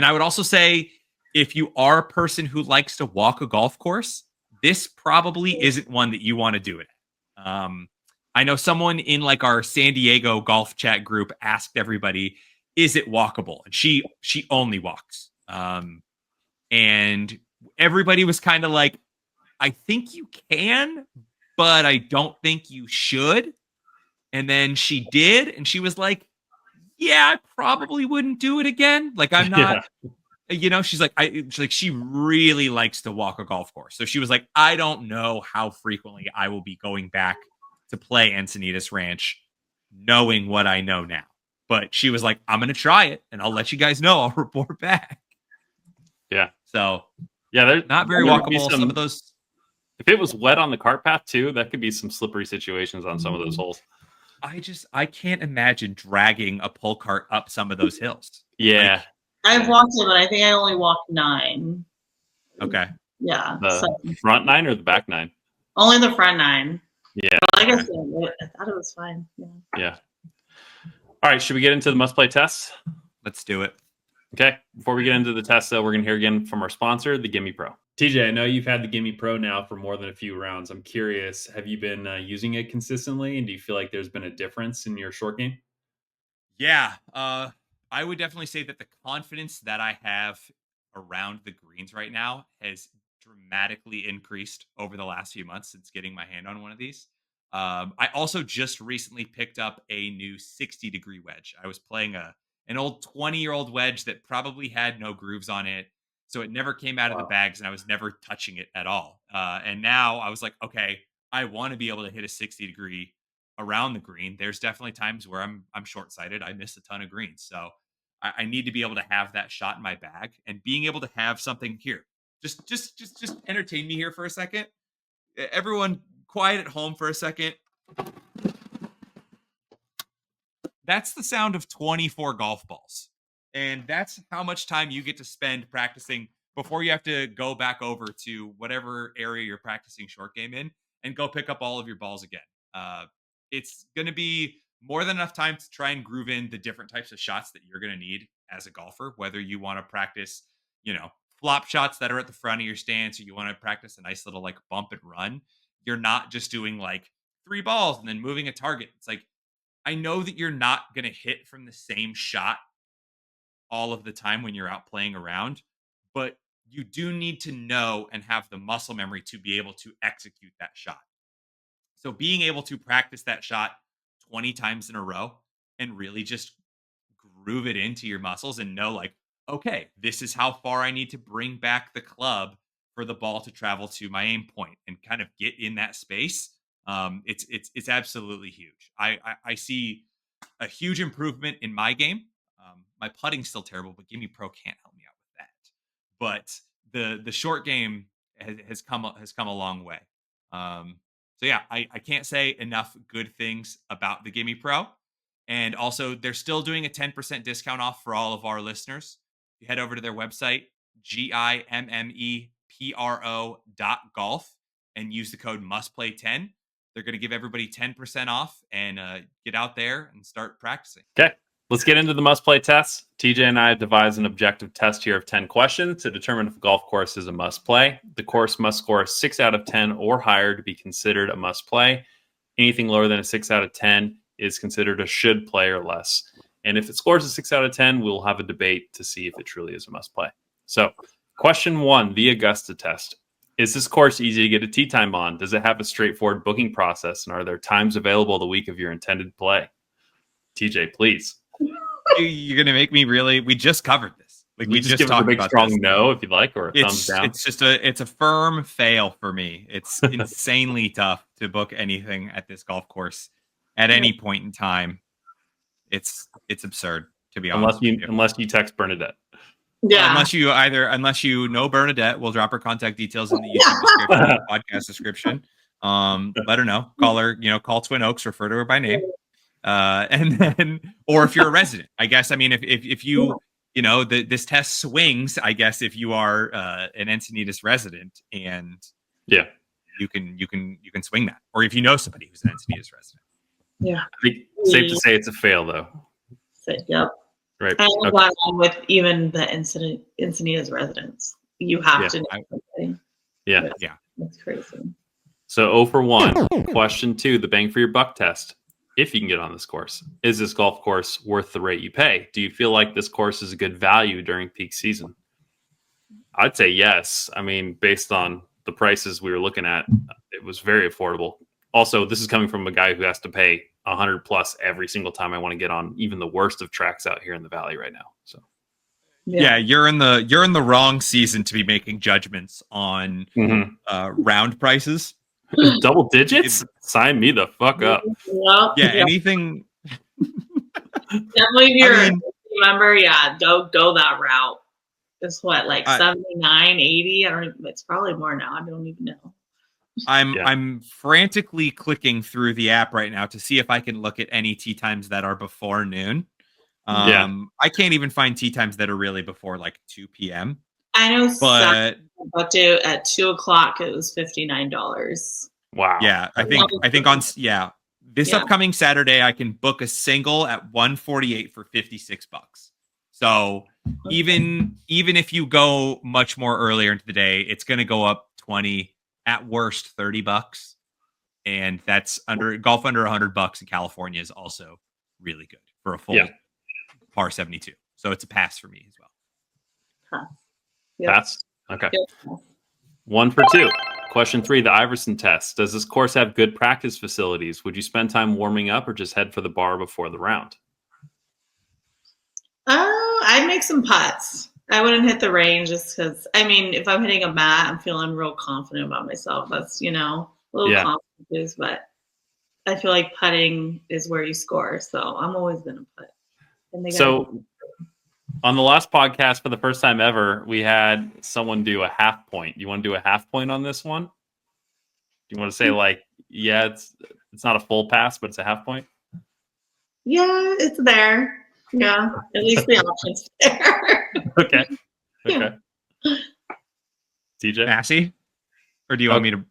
I would also say, if you are a person who likes to walk a golf course, this probably isn't one that you want to do it. I know someone in like our San Diego golf chat group asked everybody, is it walkable? And she only walks. And everybody was kind of like, I think you can, but I don't think you should. And then she did, and she was like, yeah, I probably wouldn't do it again. Like, I'm not, she's like, she really likes to walk a golf course. So she was like, I don't know how frequently I will be going back to play Encinitas Ranch, knowing what I know now. But she was like, I'm going to try it, and I'll let you guys know. I'll report back. Yeah. So, they're not very walkable. Some of those. If it was wet on the cart path too, that could be some slippery situations on some of those holes. I can't imagine dragging a pull cart up some of those hills. Yeah. I've walked it, but I think I only walked 9. Okay. Yeah. The front 9 or the back 9? Only the front 9. Yeah. But like I said, I thought it was fine. Yeah. All right. Should we get into the must play tests? Let's do it. Okay. Before we get into the test, though, we're going to hear again from our sponsor, the Gimme Pro. TJ, I know you've had the Gimme Pro now for more than a few rounds. I'm curious, have you been using it consistently? And do you feel like there's been a difference in your short game? Yeah. I would definitely say that the confidence that I have around the greens right now has dramatically increased over the last few months since getting my hand on one of these. I also just recently picked up a new 60-degree wedge. I was playing an old 20-year-old wedge that probably had no grooves on it. So it never came out of the bags and I was never touching it at all. And now I was like, okay, I want to be able to hit a 60-degree around the green. There's definitely times where I'm short-sighted. I miss a ton of greens. So I need to be able to have that shot in my bag, and being able to have something here. Just entertain me here for a second. Everyone quiet at home for a second. That's the sound of 24 golf balls. And that's how much time you get to spend practicing before you have to go back over to whatever area you're practicing short game in and go pick up all of your balls again. It's going to be more than enough time to try and groove in the different types of shots that you're going to need as a golfer, whether you want to practice, flop shots that are at the front of your stance, or you want to practice a nice little like bump and run. You're not just doing like 3 balls and then moving a target. It's like, I know that you're not going to hit from the same shot all of the time when you're out playing around, but you do need to know and have the muscle memory to be able to execute that shot. So being able to practice that shot 20 times in a row and really just groove it into your muscles and know like, okay, this is how far I need to bring back the club for the ball to travel to my aim point and kind of get in that space. It's absolutely huge. I see a huge improvement in my game. My putting's still terrible, but Gimme Pro can't help me out with that. But the short game has come a long way. So yeah, I can't say enough good things about the Gimme Pro. And also, they're still doing a 10% discount off for all of our listeners. You head over to their website, GIMMEPRO.golf, and use the code MustPlay10. They're going to give everybody 10% off and get out there and start practicing. Okay, let's get into the must play tests. TJ and I have devised an objective test here of 10 questions to determine if a golf course is a must play. The course must score a 6 out of 10 or higher to be considered a must play. Anything lower than a 6 out of 10 is considered a should play or less. And if it scores a 6 out of 10, we'll have a debate to see if it truly is a must play. So, question 1, the Augusta test. Is this course easy to get a tee time on? Does it have a straightforward booking process? And are there times available the week of your intended play? TJ, please. You're going to make me really... We just covered this. Like, we just give talked a big about strong this. No if you'd like, or a thumbs down. It's a firm fail for me. It's insanely tough to book anything at this golf course at any point in time. It's absurd, to be honest. Unless you text Bernadette. Yeah. Unless you know Bernadette, we'll drop her contact details in the YouTube description, podcast description. Let her know. Call her. Call Twin Oaks. Refer to her by name. And then, or if you're a resident, I guess. I mean, if you this test swings, I guess, if you are an Encinitas resident, and yeah, you can swing that, or if you know somebody who's an Encinitas resident. Yeah, I think safe to say it's a fail, though. Yep. Right. I am glad with even the Encinitas residents. You have to know somebody. Yeah. That's crazy. So 0 for 1. Question 2, the bang for your buck test. If you can get on this course, is this golf course worth the rate you pay? Do you feel like this course is a good value during peak season? I'd say yes. I mean, based on the prices we were looking at, it was very affordable. Also, this is coming from a guy who has to pay $100 plus every single time I want to get on even the worst of tracks out here in the valley right now. So, yeah, you're in the wrong season to be making judgments on round prices. Double digits? Sign me the fuck up. Yeah, anything. Definitely, remember, go that route. It's what, like 79, 80? It's probably more now. I don't even know. I'm frantically clicking through the app right now to see if I can look at any tee times that are before noon. I can't even find tee times that are really before like 2 p.m. I know, but I booked it at 2:00. It was $59. Wow. Yeah, I think on this upcoming Saturday I can book a single at 148 for $56. So even if you go much more earlier into the day, it's going to go up 20, at worst $30, and that's golf under $100 in California is also really good for a full par 72. So it's a pass for me as well. Pass. Okay. 1 for 2. Question 3, the Iverson test. Does this course have good practice facilities? Would you spend time warming up or just head for the bar before the round? I'd make some putts. I wouldn't hit the range just because, I mean, if I'm hitting a mat, I'm feeling real confident about myself. That's, a little confidence, but I feel like putting is where you score. So I'm always going to putt. So on the last podcast, for the first time ever, we had someone do a half point. You want to do a half point on this one? Do you want to say it's not a full pass, but it's a half point? Yeah, it's there. Yeah, at least the option's there. Okay. TJ? Massey? Or do you want me to,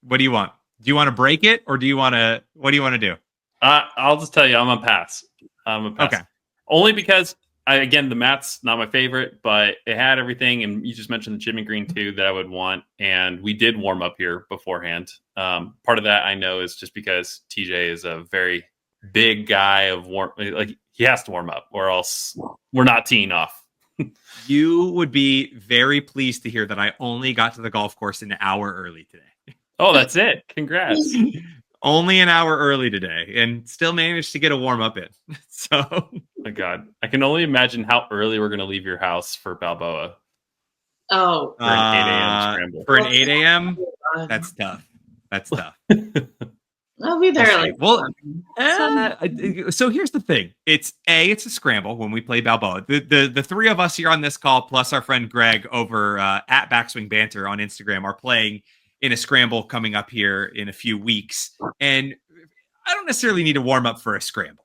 what do you want? Do you want to break it or what do you want to do? I'll just tell you, I'm a pass. Okay. Only because, again, the mat's not my favorite, but it had everything. And you just mentioned the chipping green too that I would want. And we did warm up here beforehand. Part of that I know is just because TJ is a very big guy he has to warm up or else we're not teeing off. You would be very pleased to hear that I only got to the golf course an hour early today. Oh, that's it. Congrats. Only an hour early today and still managed to get a warm up in. So, oh my God, I can only imagine how early we're going to leave your house for Balboa. Oh, for an 8 a.m. scramble. For an 8 a.m., that's tough. I'll be there. So here's the thing: it's a scramble when we play Balboa. The three of us here on this call, plus our friend Greg over at Backswing Banter on Instagram, are playing in a scramble coming up here in a few weeks, and I don't necessarily need to warm up for a scramble,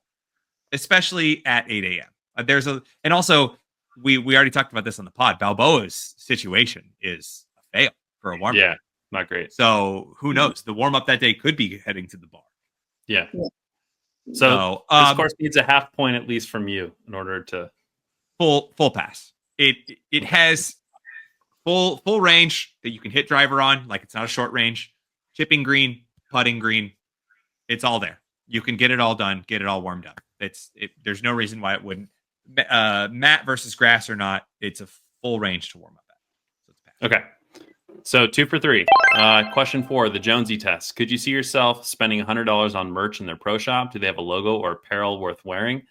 especially at 8 a.m. And also we already talked about this on the pod. Balboa's situation is a fail for a warm up. Yeah. Not great. So who knows? The warm up that day could be heading to the bar. Yeah. So this course needs a half point at least from you in order to full pass. It has full range that you can hit driver on. Like it's not a short range. Chipping green, putting green. It's all there. You can get it all done. Get it all warmed up. There's no reason why it wouldn't. Mat versus grass or not, it's a full range to warm up at. So it's pass. Okay. So 2 for 3. Question 4, the Jonesy test. Could you see yourself spending $100 on merch in their pro shop? Do they have a logo or apparel worth wearing?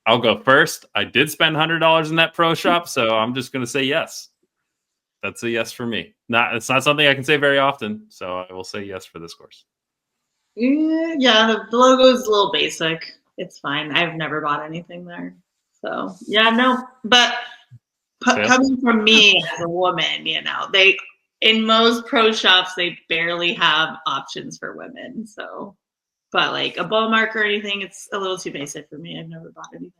I'll go first. I did spend $100 in that pro shop, so I'm just going to say yes. That's a yes for me. It's not something I can say very often, so I will say yes for this course. Yeah, the logo is a little basic. It's fine. I've never bought anything there. So, yeah, no. But coming from me as a woman, in most pro shops, they barely have options for women. So, but like a ball mark or anything, it's a little too basic for me. I've never bought anything.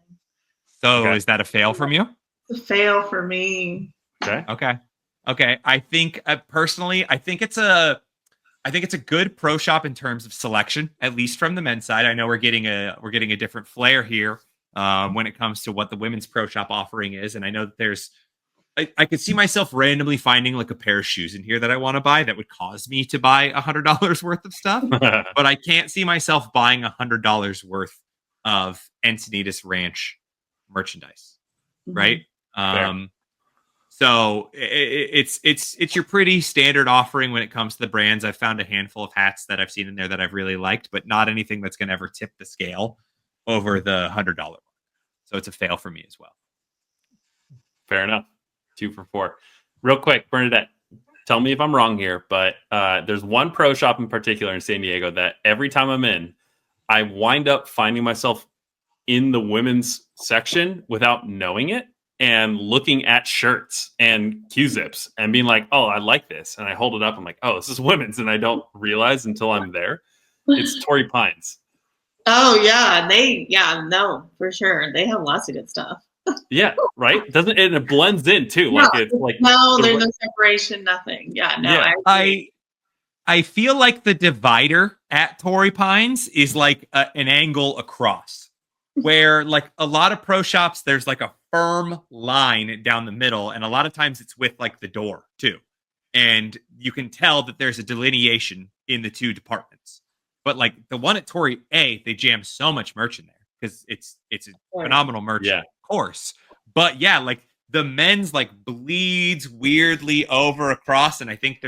So is that a fail from you? It's a fail for me. Okay. I think personally, I think it's a good pro shop in terms of selection, at least from the men's side. I know we're getting a different flair here when it comes to what the women's pro shop offering is, and I know that I could see myself randomly finding like a pair of shoes in here that I want to buy that would cause me to buy $100 worth of stuff, but I can't see myself buying $100 worth of Encinitas Ranch merchandise, right? So it's your pretty standard offering when it comes to the brands. I've found a handful of hats that I've seen in there that I've really liked, but not anything that's going to ever tip the scale over the $100 mark. So it's a fail for me as well. Fair enough. 2 for 4. Real quick, Bernadette, tell me if I'm wrong here, but there's one pro shop in particular in San Diego that every time I'm in, I wind up finding myself in the women's section without knowing it and looking at shirts and Q-zips and being like, oh, I like this. And I hold it up. I'm like, oh, this is women's. And I don't realize until I'm there. It's Torrey Pines. Oh yeah, no, for sure. They have lots of good stuff. Yeah, right. Doesn't it blends in too? No, Like it's like no, there's no separation, nothing. Yeah, no, yeah, I agree. I feel like the divider at Torrey Pines is like an angle across, where like a lot of pro shops, there's like a firm line down the middle, and a lot of times it's with like the door too, and you can tell that there's a delineation in the two departments. But like the one at Torrey A, they jam so much merch in there because it's a phenomenal merch, yeah. of course. But yeah, like the men's like bleeds weirdly over across, and I think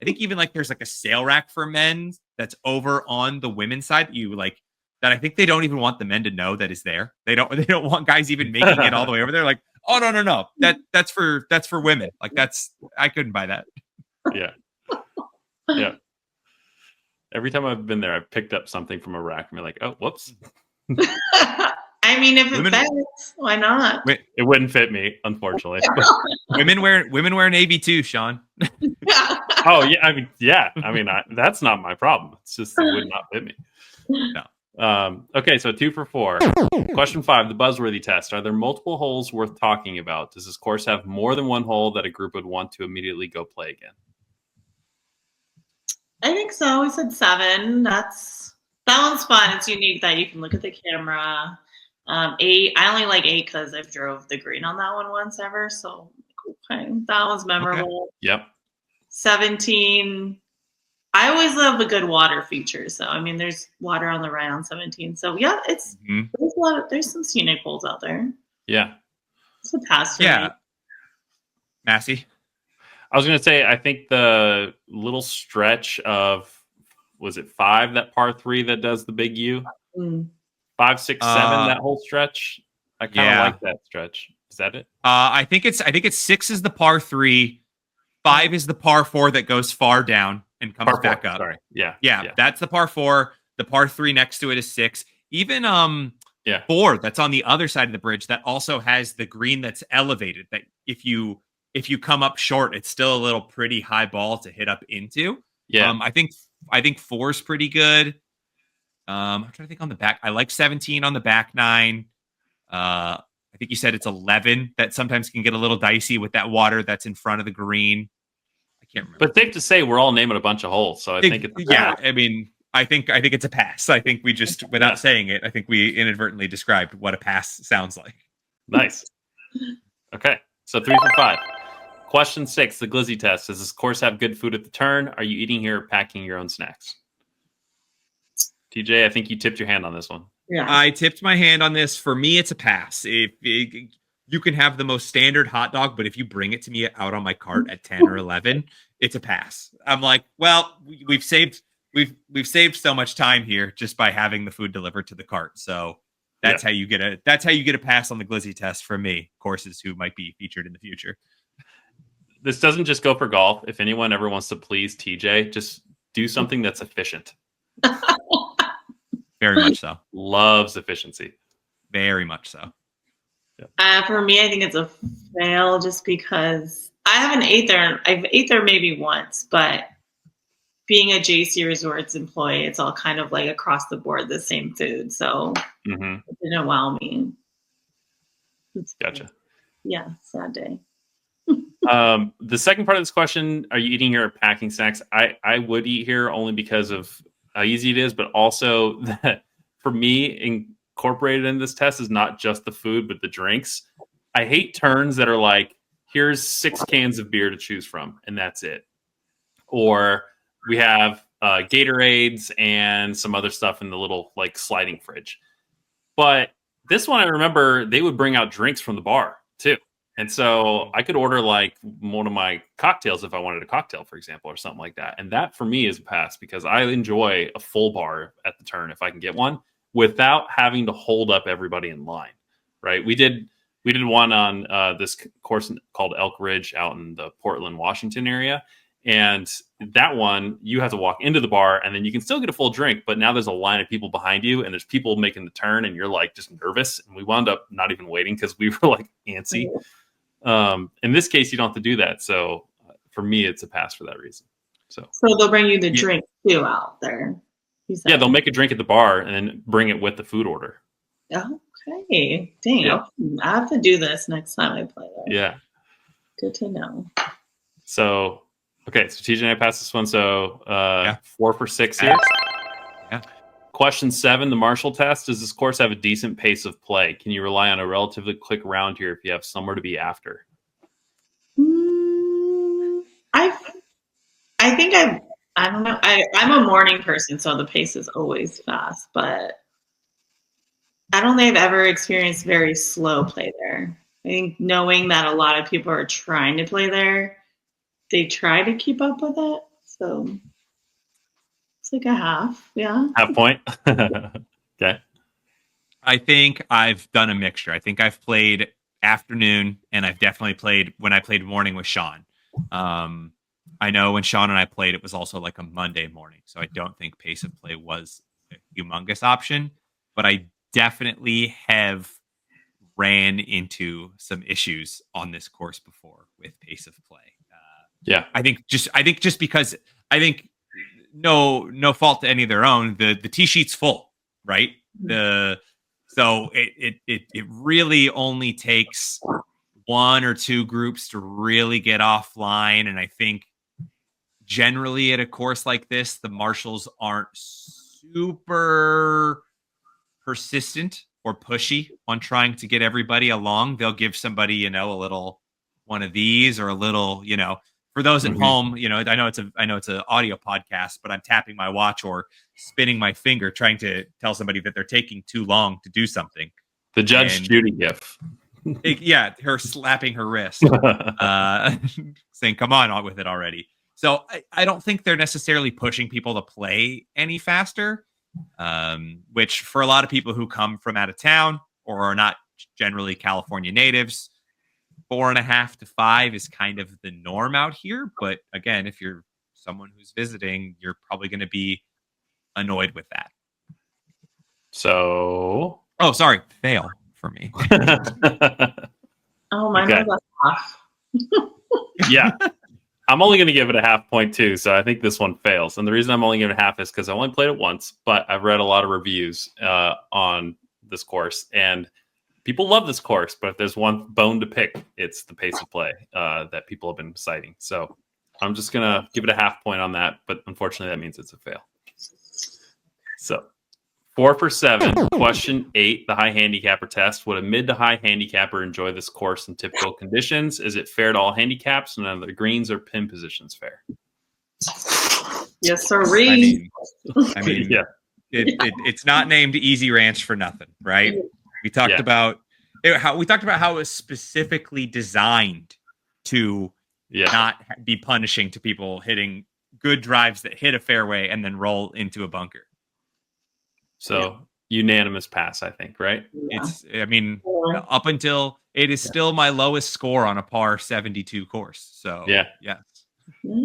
even like there's like a sale rack for men that's over on the women's side that I think they don't even want the men to know that is there. They don't want guys even making it all the way over there. Like, oh no. That's for women. Like I couldn't buy that. Yeah. Yeah. Every time I've been there, I've picked up something from a rack and be like, oh, whoops. I mean, if it fits, why not? It wouldn't fit me, unfortunately. women wear navy too, Shawn. Oh yeah. I mean, that's not my problem. It's just it would not fit me. No. Okay, so 2 for 4. Question 5: the buzzworthy test. Are there multiple holes worth talking about? Does this course have more than one hole that a group would want to immediately go play again? I think so. We said 7. That one's fun. It's unique that you can look at the camera. 8. I only like 8 because I've drove the green on that one once ever. So okay, that was memorable. Okay. Yep. 17. I always love a good water feature. So I mean, there's water on the ride on 17. So yeah, there's some scenic holes out there. Yeah. It's a pass for me. Massey. I was going to say, I think the little stretch of, was it 5, that par 3 that does the big U? 5, 6, 7, that whole stretch. I kind of like that stretch. Is that it? I think it's 6 is the par 3, 5 is the par 4 that goes far down and comes back up. Sorry. Yeah. That's the par 4. The par 3 next to it is 6. Even 4 that's on the other side of the bridge that also has the green that's elevated. That if you come up short, it's still a little pretty high ball to hit up into. Yeah. I think 4 is pretty good. I'm trying to think on the back. I like 17 on the back 9. I think you said it's 11 that sometimes can get a little dicey with that water that's in front of the green. I can't remember. But safe to say, we're all naming a bunch of holes, so I think it's I mean, I think it's a pass. I think we just, without saying it, I think we inadvertently described what a pass sounds like. Nice. Okay, so 3 for 5. Question 6, the glizzy test. Does this course have good food at the turn? Are you eating here or packing your own snacks? TJ, I think you tipped your hand on this one. Yeah. I tipped my hand on this. For me, it's a pass. You can have the most standard hot dog, but if you bring it to me out on my cart at 10 or 11, it's a pass. I'm like, well, we've saved so much time here just by having the food delivered to the cart. So that's how you get a pass on the glizzy test from me. Courses who might be featured in the future. This doesn't just go for golf. If anyone ever wants to please TJ, just do something that's efficient. Very much so. Loves efficiency. Very much so. For me, I think it's a fail just because I haven't ate there. I've ate there maybe once, but being a JC Resorts employee, it's all kind of like across the board the same food. So it didn't wow me. Gotcha. Yeah, sad day. The second part of this question, are you eating here or packing snacks? I would eat here only because of how easy it is, but also that for me, incorporated in this test is not just the food, but the drinks. I hate turns that are like, here's 6 cans of beer to choose from, and that's it. Or we have Gatorades and some other stuff in the little like sliding fridge. But this one, I remember they would bring out drinks from the bar too. And so I could order like one of my cocktails if I wanted a cocktail, for example, or something like that. And that for me is a pass because I enjoy a full bar at the turn if I can get one without having to hold up everybody in line. Right? We did one on this course called Elk Ridge out in the Portland, Washington area. And that one, you have to walk into the bar and then you can still get a full drink, but now there's a line of people behind you and there's people making the turn and you're like just nervous. And we wound up not even waiting because we were like antsy. In this case, you don't have to do that. So for me, it's a pass for that reason. So they'll bring you the drink too out there. You said. Yeah, they'll make a drink at the bar and then bring it with the food order. Okay. Dang, Yeah. I have to do this next time I play there. Yeah. Good to know. So, okay, so TJ and I passed this one. So, Yeah. 4 for 6 here. Yeah. Question 7, the Marshall test. Does this course have a decent pace of play? Can you rely on a relatively quick round here if you have somewhere to be after? I think I don't know. I'm a morning person, so the pace is always fast, but I don't think I've ever experienced very slow play there. I think knowing that a lot of people are trying to play there, they try to keep up with it. So it's like a half, yeah. Half point. Okay. I think I've done a mixture. I think I've played afternoon, and I've definitely played when I played morning with Shawn. I know when Shawn and I played, it was also like a Monday morning, so I don't think pace of play was a humongous option, but I definitely have ran into some issues on this course before with pace of play. Yeah. I think just because I think no fault to any of their own. The tee sheet's full, right? So it really only takes one or two groups to really get offline, and I think generally at a course like this, the marshals aren't super persistent or pushy on trying to get everybody along. They'll give somebody, a little one of these or a little, for those at home, I know it's an audio podcast, but I'm tapping my watch or spinning my finger trying to tell somebody that they're taking too long to do something. The Judge Judy gif. Her slapping her wrist, saying, come on with it already. So I don't think they're necessarily pushing people to play any faster, which for a lot of people who come from out of town or are not generally California natives, 4.5 to 5 is kind of the norm out here. But again, if you're someone who's visiting, you're probably going to be annoyed with that. So, sorry, fail for me. Oh, mine was off. Yeah. I'm only going to give it a half point too, so I think this one fails. And the reason I'm only giving it half is because I only played it once, but I've read a lot of reviews on this course, and people love this course. But if there's one bone to pick, it's the pace of play that people have been citing. So I'm just going to give it a half point on that, but unfortunately that means it's a fail. So 4 for 7. Question 8, the high handicapper test. Would a mid to high handicapper enjoy this course in typical conditions? Is it fair to all handicaps? And are the greens or pin positions fair? Yes, sir. I mean, Yeah. It's not named Easy Ranch for nothing, right? We talked about how it was specifically designed to not be punishing to people hitting good drives that hit a fairway and then roll into a bunker. So unanimous pass, I think, right? Yeah. Up until it is still my lowest score on a par 72 course. So yeah. Mm-hmm.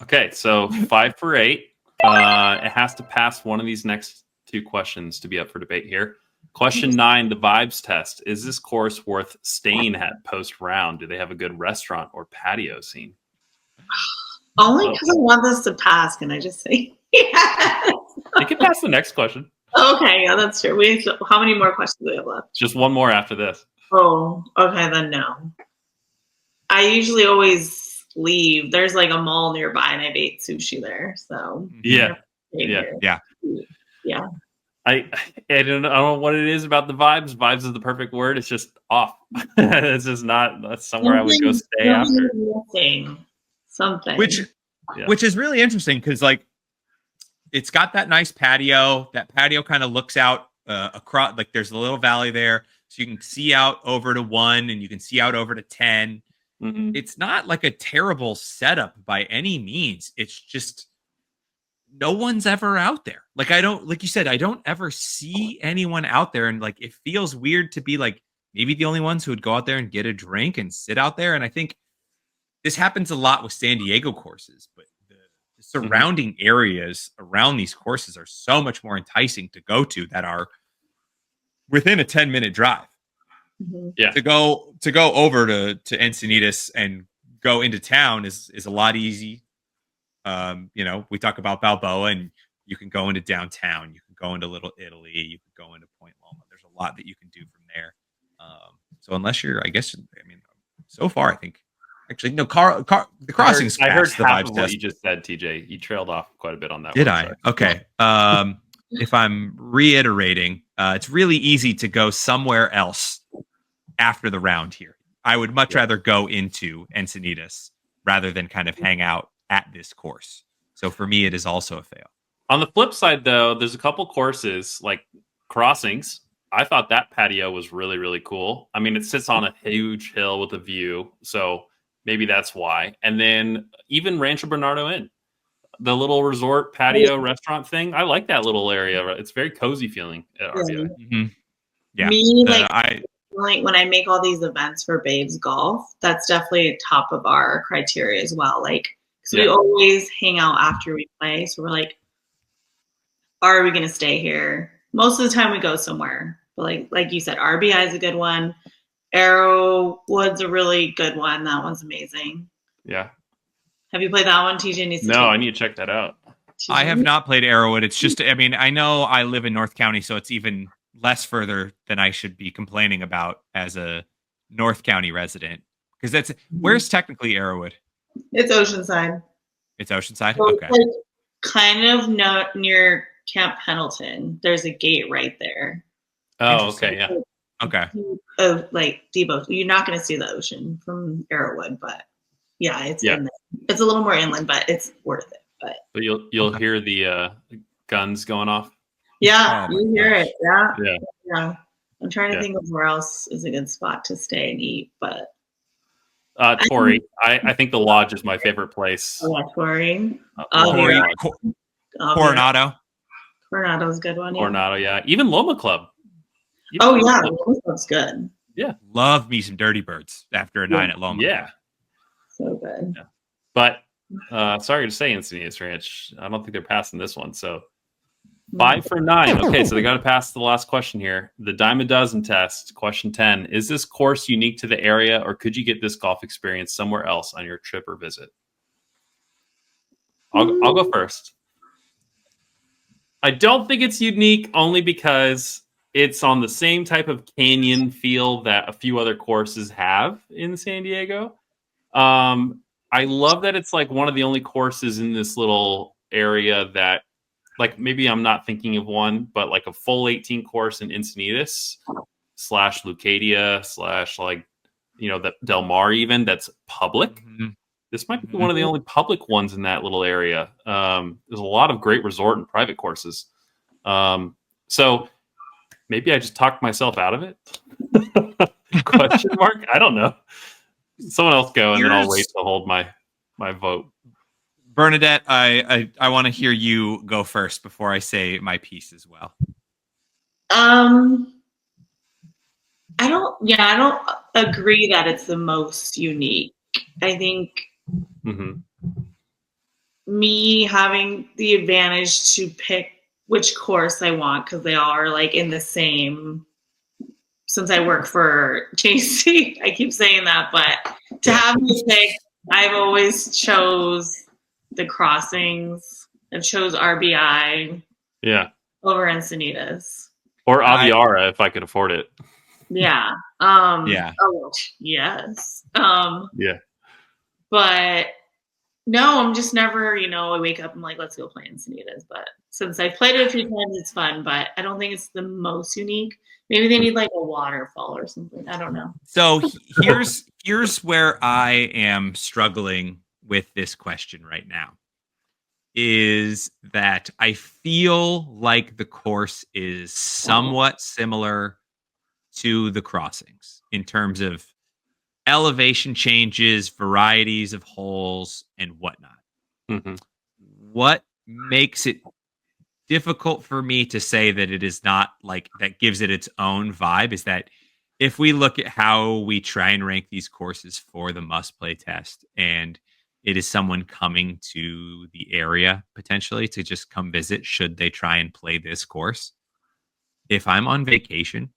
Okay, so 5 for 8. It has to pass one of these next two questions to be up for debate here. Question 9, the vibes test. Is this course worth staying at post round? Do they have a good restaurant or patio scene? Only because I want this to pass. Can I just say yes? You can pass the next question. Okay, yeah, that's true. How many more questions do we have left? Just one more after this. Oh, okay, then no. I usually always leave. There's like a mall nearby, and I've ate sushi there. So yeah. I don't know what it is about the vibes. Vibes is the perfect word. It's just off. It's just not. That's somewhere I would go stay after. Something. Which is really interesting because it's got that nice patio. That patio kind of looks out across. Like there's a little valley there, so you can see out over to 1, and you can see out over to 10. Mm-hmm. It's not like a terrible setup by any means. It's just no one's ever out there. Like you said, I don't ever see anyone out there, and it feels weird to be maybe the only ones who would go out there and get a drink and sit out there. And I think this happens a lot with San Diego courses, but the surrounding areas around these courses are so much more enticing to go to that are within a 10-minute drive. Mm-hmm. Yeah. To go over to Encinitas and go into town is a lot easy. We talk about Balboa, and You can go into downtown. You can go into Little Italy. You can go into Point Loma. There's a lot that you can do from there. So unless you're, I guess, I mean, so far, I think, actually, no, the crossings. I heard passed the half vibes of what test. you just said, TJ. You trailed off quite a bit on that. Did one, I? sorry. Okay. If I'm reiterating, it's really easy to go somewhere else after the round here. I would much rather go into Encinitas rather than kind of hang out at this course. So for me, it is also a fail. On the flip side, though, there's a couple courses like crossings. I thought that patio was really, really cool. I mean, it sits on a huge hill with a view, so maybe that's why. And then even Rancho Bernardo Inn, the little resort patio restaurant thing. I like that little area. It's very cozy feeling at RBI. Mm-hmm. Yeah. Me, like when I make all these events for Babes Golf, that's definitely top of our criteria as well. Like, because we always hang out after we play, so we're like, are we going to stay here? Most of the time we go somewhere. But like you said, RBI is a good one. Arrowwood's a really good one. That one's amazing. Yeah. Have you played that one, TJ? I need to check that out. I have not played Arrowwood. It's just, I mean, I know I live in North County, so it's even less further than I should be complaining about as a North County resident. Because that's, where's technically Arrowwood? It's Oceanside. It's Oceanside? So okay. It's like kind of near Camp Pendleton. There's a gate right there. Oh, okay, yeah. Okay. Like Debo, you're not going to see the ocean from Arrowwood, but yeah, it's it's a little more inland, but it's worth it. But you'll hear the guns going off. Yeah, you hear it. Yeah. I'm trying to think of where else is a good spot to stay and eat, but Torrey. I think the Lodge is my favorite place. Oh, yeah, Torrey. Coronado. Coronado's a good one. Yeah. Coronado, yeah. Even Loma Club. Loma Club's good. Yeah. Love me some Dirty Birds after a 9 at Loma. Yeah. So good. Yeah. But sorry to say, Encinitas Ranch, I don't think they're passing this one. So 5 for 9. Okay, so they got to pass the last question here. The dime a dozen test, question 10. Is this course unique to the area, or could you get this golf experience somewhere else on your trip or visit? I'll go first. I don't think it's unique only because it's on the same type of canyon feel that a few other courses have in San Diego. I love that it's like one of the only courses in this little area that, like, maybe I'm not thinking of one, but like a full 18 course in Encinitas / Lucadia / like, you know, that Del Mar even, that's public. Mm-hmm. This might be one of the only public ones in that little area. There's a lot of great resort and private courses. So maybe I just talked myself out of it. Question mark? I don't know. Someone else go, and then I'll wait to hold my vote. Bernadette, I want to hear you go first before I say my piece as well. I don't agree that it's the most unique. I think me having the advantage to pick which course I want, because they all are like in the same. Since I work for JC, I keep saying that, but to have me pick, I've always chose the crossings. I've chose RBI. Yeah. Over Encinitas. Or Aviara if I could afford it. Yeah. Yeah. Oh, yes. Yeah. But no, I'm just never, I wake up and I'm like, let's go play Encinitas. But since I've played it a few times, it's fun. But I don't think it's the most unique. Maybe they need like a waterfall or something. I don't know. So here's where I am struggling with this question right now. Is that I feel like the course is somewhat similar to the crossings in terms of elevation changes, varieties of holes, and whatnot. Mm-hmm. What makes it difficult for me to say that it is not like that gives it its own vibe is that if we look at how we try and rank these courses for the must play test, and it is someone coming to the area potentially to just come visit should they try and play this course. If I'm on vacation,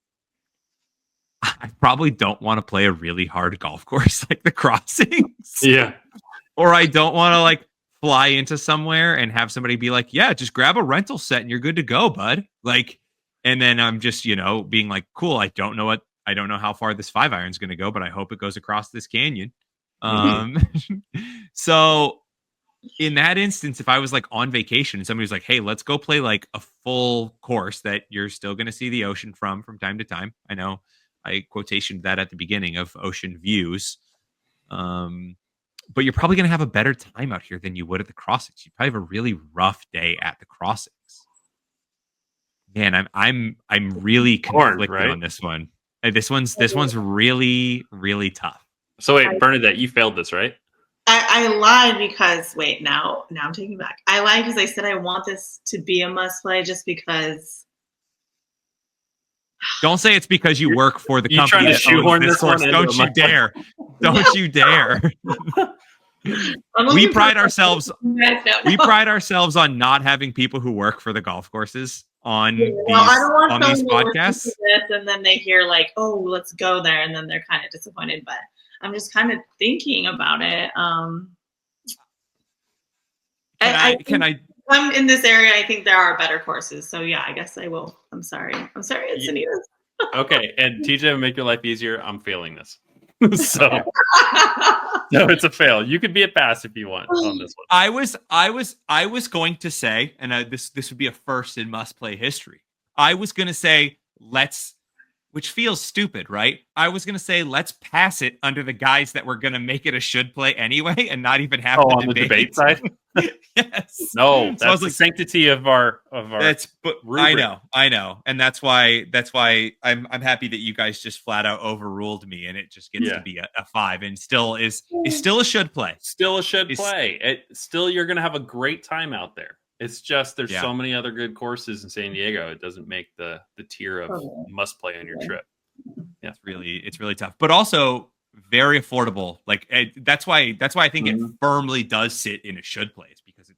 I probably don't want to play a really hard golf course like the crossings. Yeah. Or I don't want to like fly into somewhere and have somebody be like, yeah, just grab a rental set and you're good to go, bud. Like, and then I'm just, being like, cool. I don't know how far this 5-iron is going to go, but I hope it goes across this canyon. So in that instance, if I was like on vacation and somebody was like, hey, let's go play like a full course that you're still going to see the ocean from time to time. I know I quotationed that at the beginning of ocean views. But you're probably going to have a better time out here than you would at the crossings. You probably have a really rough day at the crossings. Man, I'm really conflicted on this one. This one's really, really tough. So wait, Bernadette, you failed this, right? I lied because now I'm taking it back. I lied because I said I want this to be a must play just because. Don't say it's because you work for the company. Trying to shoehorn this course. Don't you dare! Don't you dare! We pride ourselves. We pride ourselves on not having people who work for the golf courses on these podcasts. And then they hear like, "Oh, let's go there," and then they're kind of disappointed. But I'm just kind of thinking about it. I'm in this area. I think there are better courses. So yeah, I guess I will. I'm sorry, Encinitas. Okay, and TJ, to make your life easier, I'm failing this. So no, it's a fail. You could be a pass if you want on this one. I was going to say, and this would be a first in must play history. I was going to say which feels stupid, right? I was going to say, let's pass it under the guise that we're going to make it a should play anyway and not even have on the debate side. Yes. No, that's the sanctity of our rubric. I know. And that's why I'm happy that you guys just flat out overruled me and it just gets to be a 5 and still is still a should play. Still a should play. You're going to have a great time out there. It's just there's so many other good courses in San Diego. It doesn't make the tier of must play on your trip. Yeah, it's really tough, but also very affordable. Like that's why I think it firmly does sit in a should play. It's because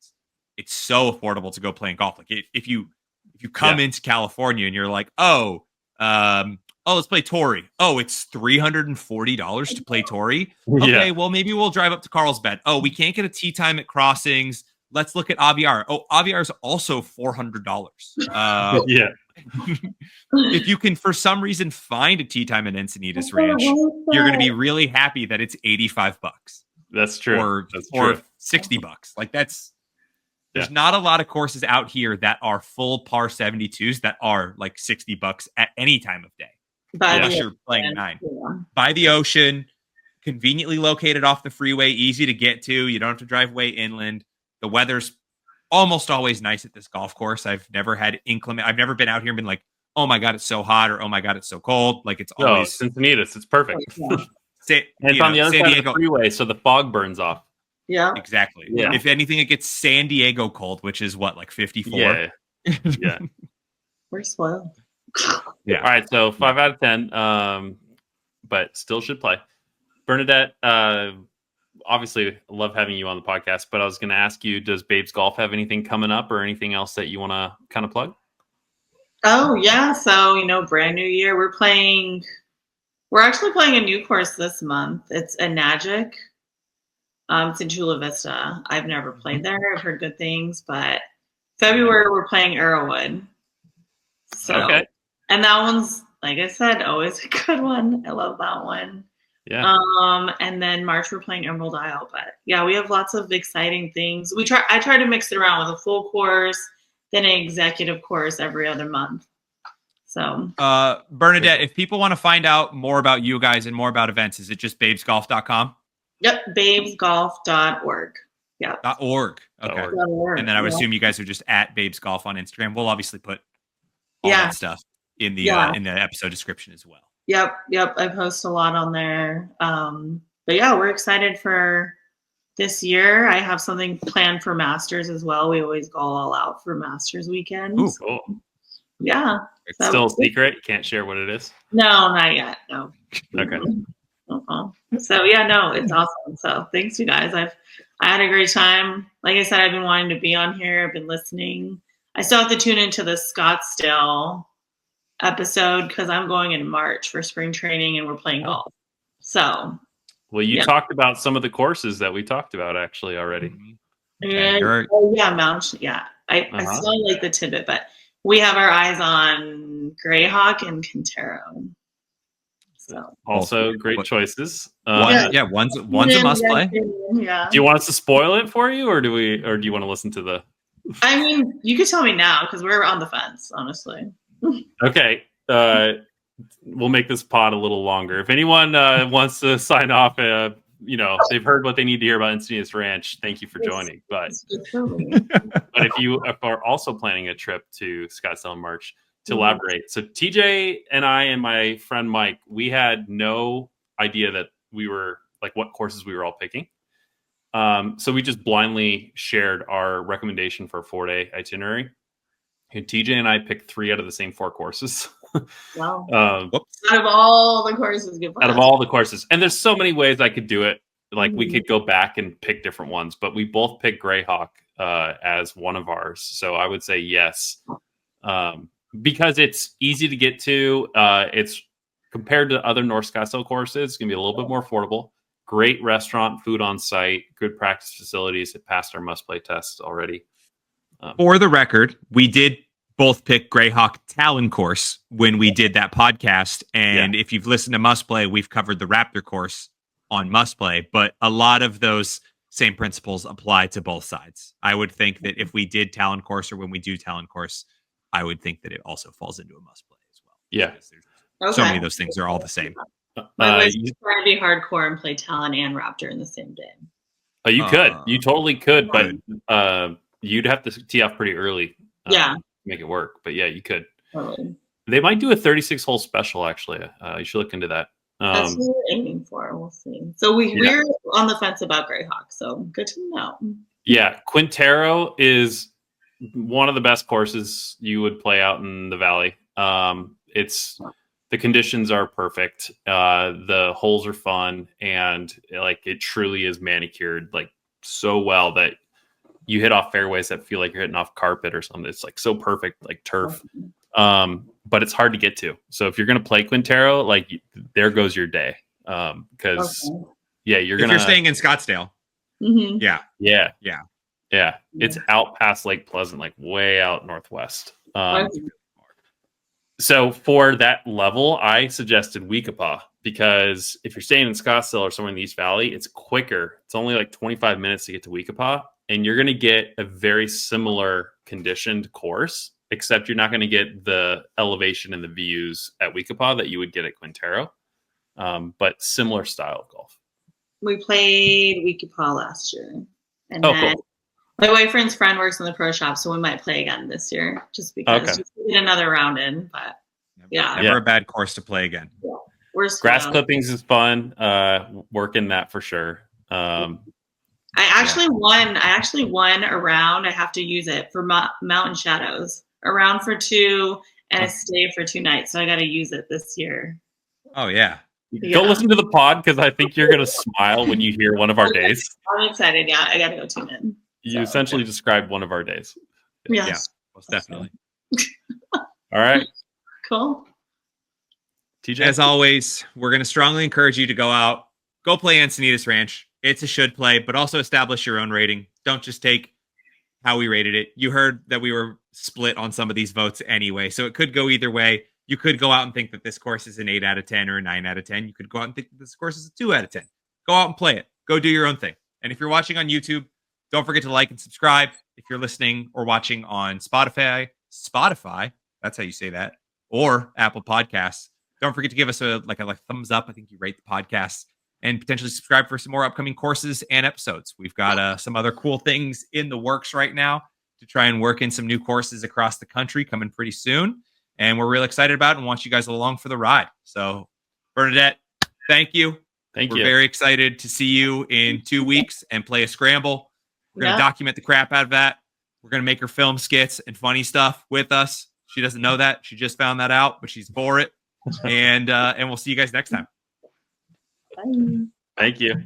it's so affordable to go playing golf. Like if you come into California and you're like, let's play Torrey. Oh, it's $340 to play Torrey. Okay, well maybe we'll drive up to Carlsbad. Oh, we can't get a tee time at Crossings. Let's look at Aviar. Oh, Aviar is also $400. If you can, for some reason, find a tee time at Encinitas Ranch, you're going to be really happy that it's $85. That's true. Or $60. Like there's not a lot of courses out here that are full par 72s that are like $60 at any time of day. Unless you're playing 9. By the ocean, conveniently located off the freeway, easy to get to. You don't have to drive way inland. The weather's almost always nice at this golf course. I've never had inclement. I've never been out here and been like, oh my God, it's so hot, or oh my God, it's so cold. Like it's always Encinitas. It's perfect. Yeah. It's on the other side of the freeway, so the fog burns off. Yeah, exactly. Yeah. If anything, it gets San Diego cold, which is what, like 54. Yeah. We're spoiled. Yeah. All right. So 5 out of 10. But still should play. Bernadette. Obviously, love having you on the podcast, but I was going to ask you, does Babes Golf have anything coming up or anything else that you want to kind of plug? Oh, yeah. So, brand new year. We're actually playing a new course this month. It's Enagic. It's in Chula Vista. I've never played there. I've heard good things, but February we're playing Arrowwood. So, okay. And that one's, like I said, always a good one. I love that one. Yeah. And then March we're playing Emerald Isle, but yeah, we have lots of exciting things. I try to mix it around with a full course, then an executive course every other month. So, Bernadette, if people want to find out more about you guys and more about events, is it just babesgolf.com? Yep, babesgolf.org. Yeah. .org. Okay. .org. And then I would assume you guys are just at babesgolf on Instagram. We'll obviously put all that stuff in the episode description as well. Yep. I post a lot on there. But yeah, we're excited for this year. I have something planned for Masters as well. We always go all out for Masters weekend. Ooh, cool. Yeah. It's still a secret. You can't share what it is. No, not yet. No. Okay. So yeah, no, it's awesome. So thanks, you guys. I had a great time. Like I said, I've been wanting to be on here. I've been listening. I still have to tune into the Scottsdale episode because I'm going in March for spring training and we're playing golf. So, well, you talked about some of the courses that we talked about actually already. Yeah, Mount. Yeah, I still like the Tidbit, but we have our eyes on Greyhawk and Quintero. So also great choices. One's a must play. Yeah. Do you want us to spoil it for you, or do you want to listen to the? I mean, you could tell me now because we're on the fence, honestly. Okay. We'll make this pod a little longer. If anyone wants to sign off, they've heard what they need to hear about Encinitas Ranch. Thank you for joining. But if you are also planning a trip to Scottsdale in March, to elaborate. So TJ and I and my friend Mike, we had no idea that we were like what courses we were all picking. So we just blindly shared our recommendation for a 4-day itinerary. And TJ and I picked 3 out of the same 4 courses. Wow. Out of all the courses. Out of all the courses. And there's so many ways I could do it. Like we could go back and pick different ones, but we both picked Greyhawk as one of ours. So I would say yes. Because it's easy to get to. It's compared to other North Scottsdale courses, it's going to be a little bit more affordable. Great restaurant, food on site, good practice facilities. It passed our must-play tests already. For the record, we did both pick Greyhawk Talon course when we did that podcast. And if you've listened to Must Play, we've covered the Raptor course on Must Play. But a lot of those same principles apply to both sides. I would think that if we did Talon course or when we do Talon course, I would think that it also falls into a Must Play as well. Yeah. So many of those things are all the same. My list is trying to be hardcore and play Talon and Raptor in the same day. Oh, you could. You totally could, but you'd have to tee off pretty early. To make it work. But yeah, you could. Totally. They might do a 36-hole special, actually. You should look into that. That's what we're aiming for. We'll see. So we're on the fence about Greyhawk, so good to know. Yeah, Quintero is one of the best courses you would play out in the valley. The conditions are perfect. The holes are fun, and like it truly is manicured like so well that you hit off fairways that feel like you're hitting off carpet or something. It's like so perfect, like turf. But it's hard to get to. So if you're going to play Quintero, like there goes your day. Because you're staying in Scottsdale. Mm-hmm. Yeah. It's out past Lake Pleasant, like way out northwest. So for that level, I suggested Weekapaw because if you're staying in Scottsdale or somewhere in the East Valley, it's quicker. It's only like 25 minutes to get to Weekapaw, and you're going to get a very similar conditioned course, except you're not going to get the elevation and the views at Weekapaw that you would get at Quintero, but similar style of golf. We played Weekapaw last year, and then cool. My boyfriend's friend works in the pro shop, so we might play again this year, just because we get another round in. But never a bad course to play again. Yeah. We're grass clippings is fun. Working that for sure. I actually won a round. I have to use it for Mountain Shadows. A round for 2 and a stay for 2 nights. So I got to use it this year. Oh yeah. Go listen to the pod because I think you're gonna smile when you hear one of our days. I'm excited. Yeah, I got to go tune in. You essentially described one of our days. Yes. Yeah, most definitely. All right. Cool. TJ, as always, we're going to strongly encourage you to go out, go play Encinitas Ranch. It's a should play, but also establish your own rating. Don't just take how we rated it. You heard that we were split on some of these votes anyway, so it could go either way. You could go out and think that this course is an 8 out of 10 or a 9 out of 10. You could go out and think that this course is a 2 out of 10. Go out and play it. Go do your own thing. And if you're watching on YouTube, don't forget to like and subscribe. If you're listening or watching on Spotify, that's how you say that, or Apple Podcasts, don't forget to give us a thumbs up. I think you rate the podcast, and potentially subscribe for some more upcoming courses and episodes. We've got some other cool things in the works right now to try and work in some new courses across the country coming pretty soon. And we're really excited about it and want you guys along for the ride. So Bernadette, thank you. We're very excited to see you in 2 weeks and play a scramble. We're going to document the crap out of that. We're going to make her film skits and funny stuff with us. She doesn't know that. She just found that out, but she's for it. And we'll see you guys next time. Bye. Thank you.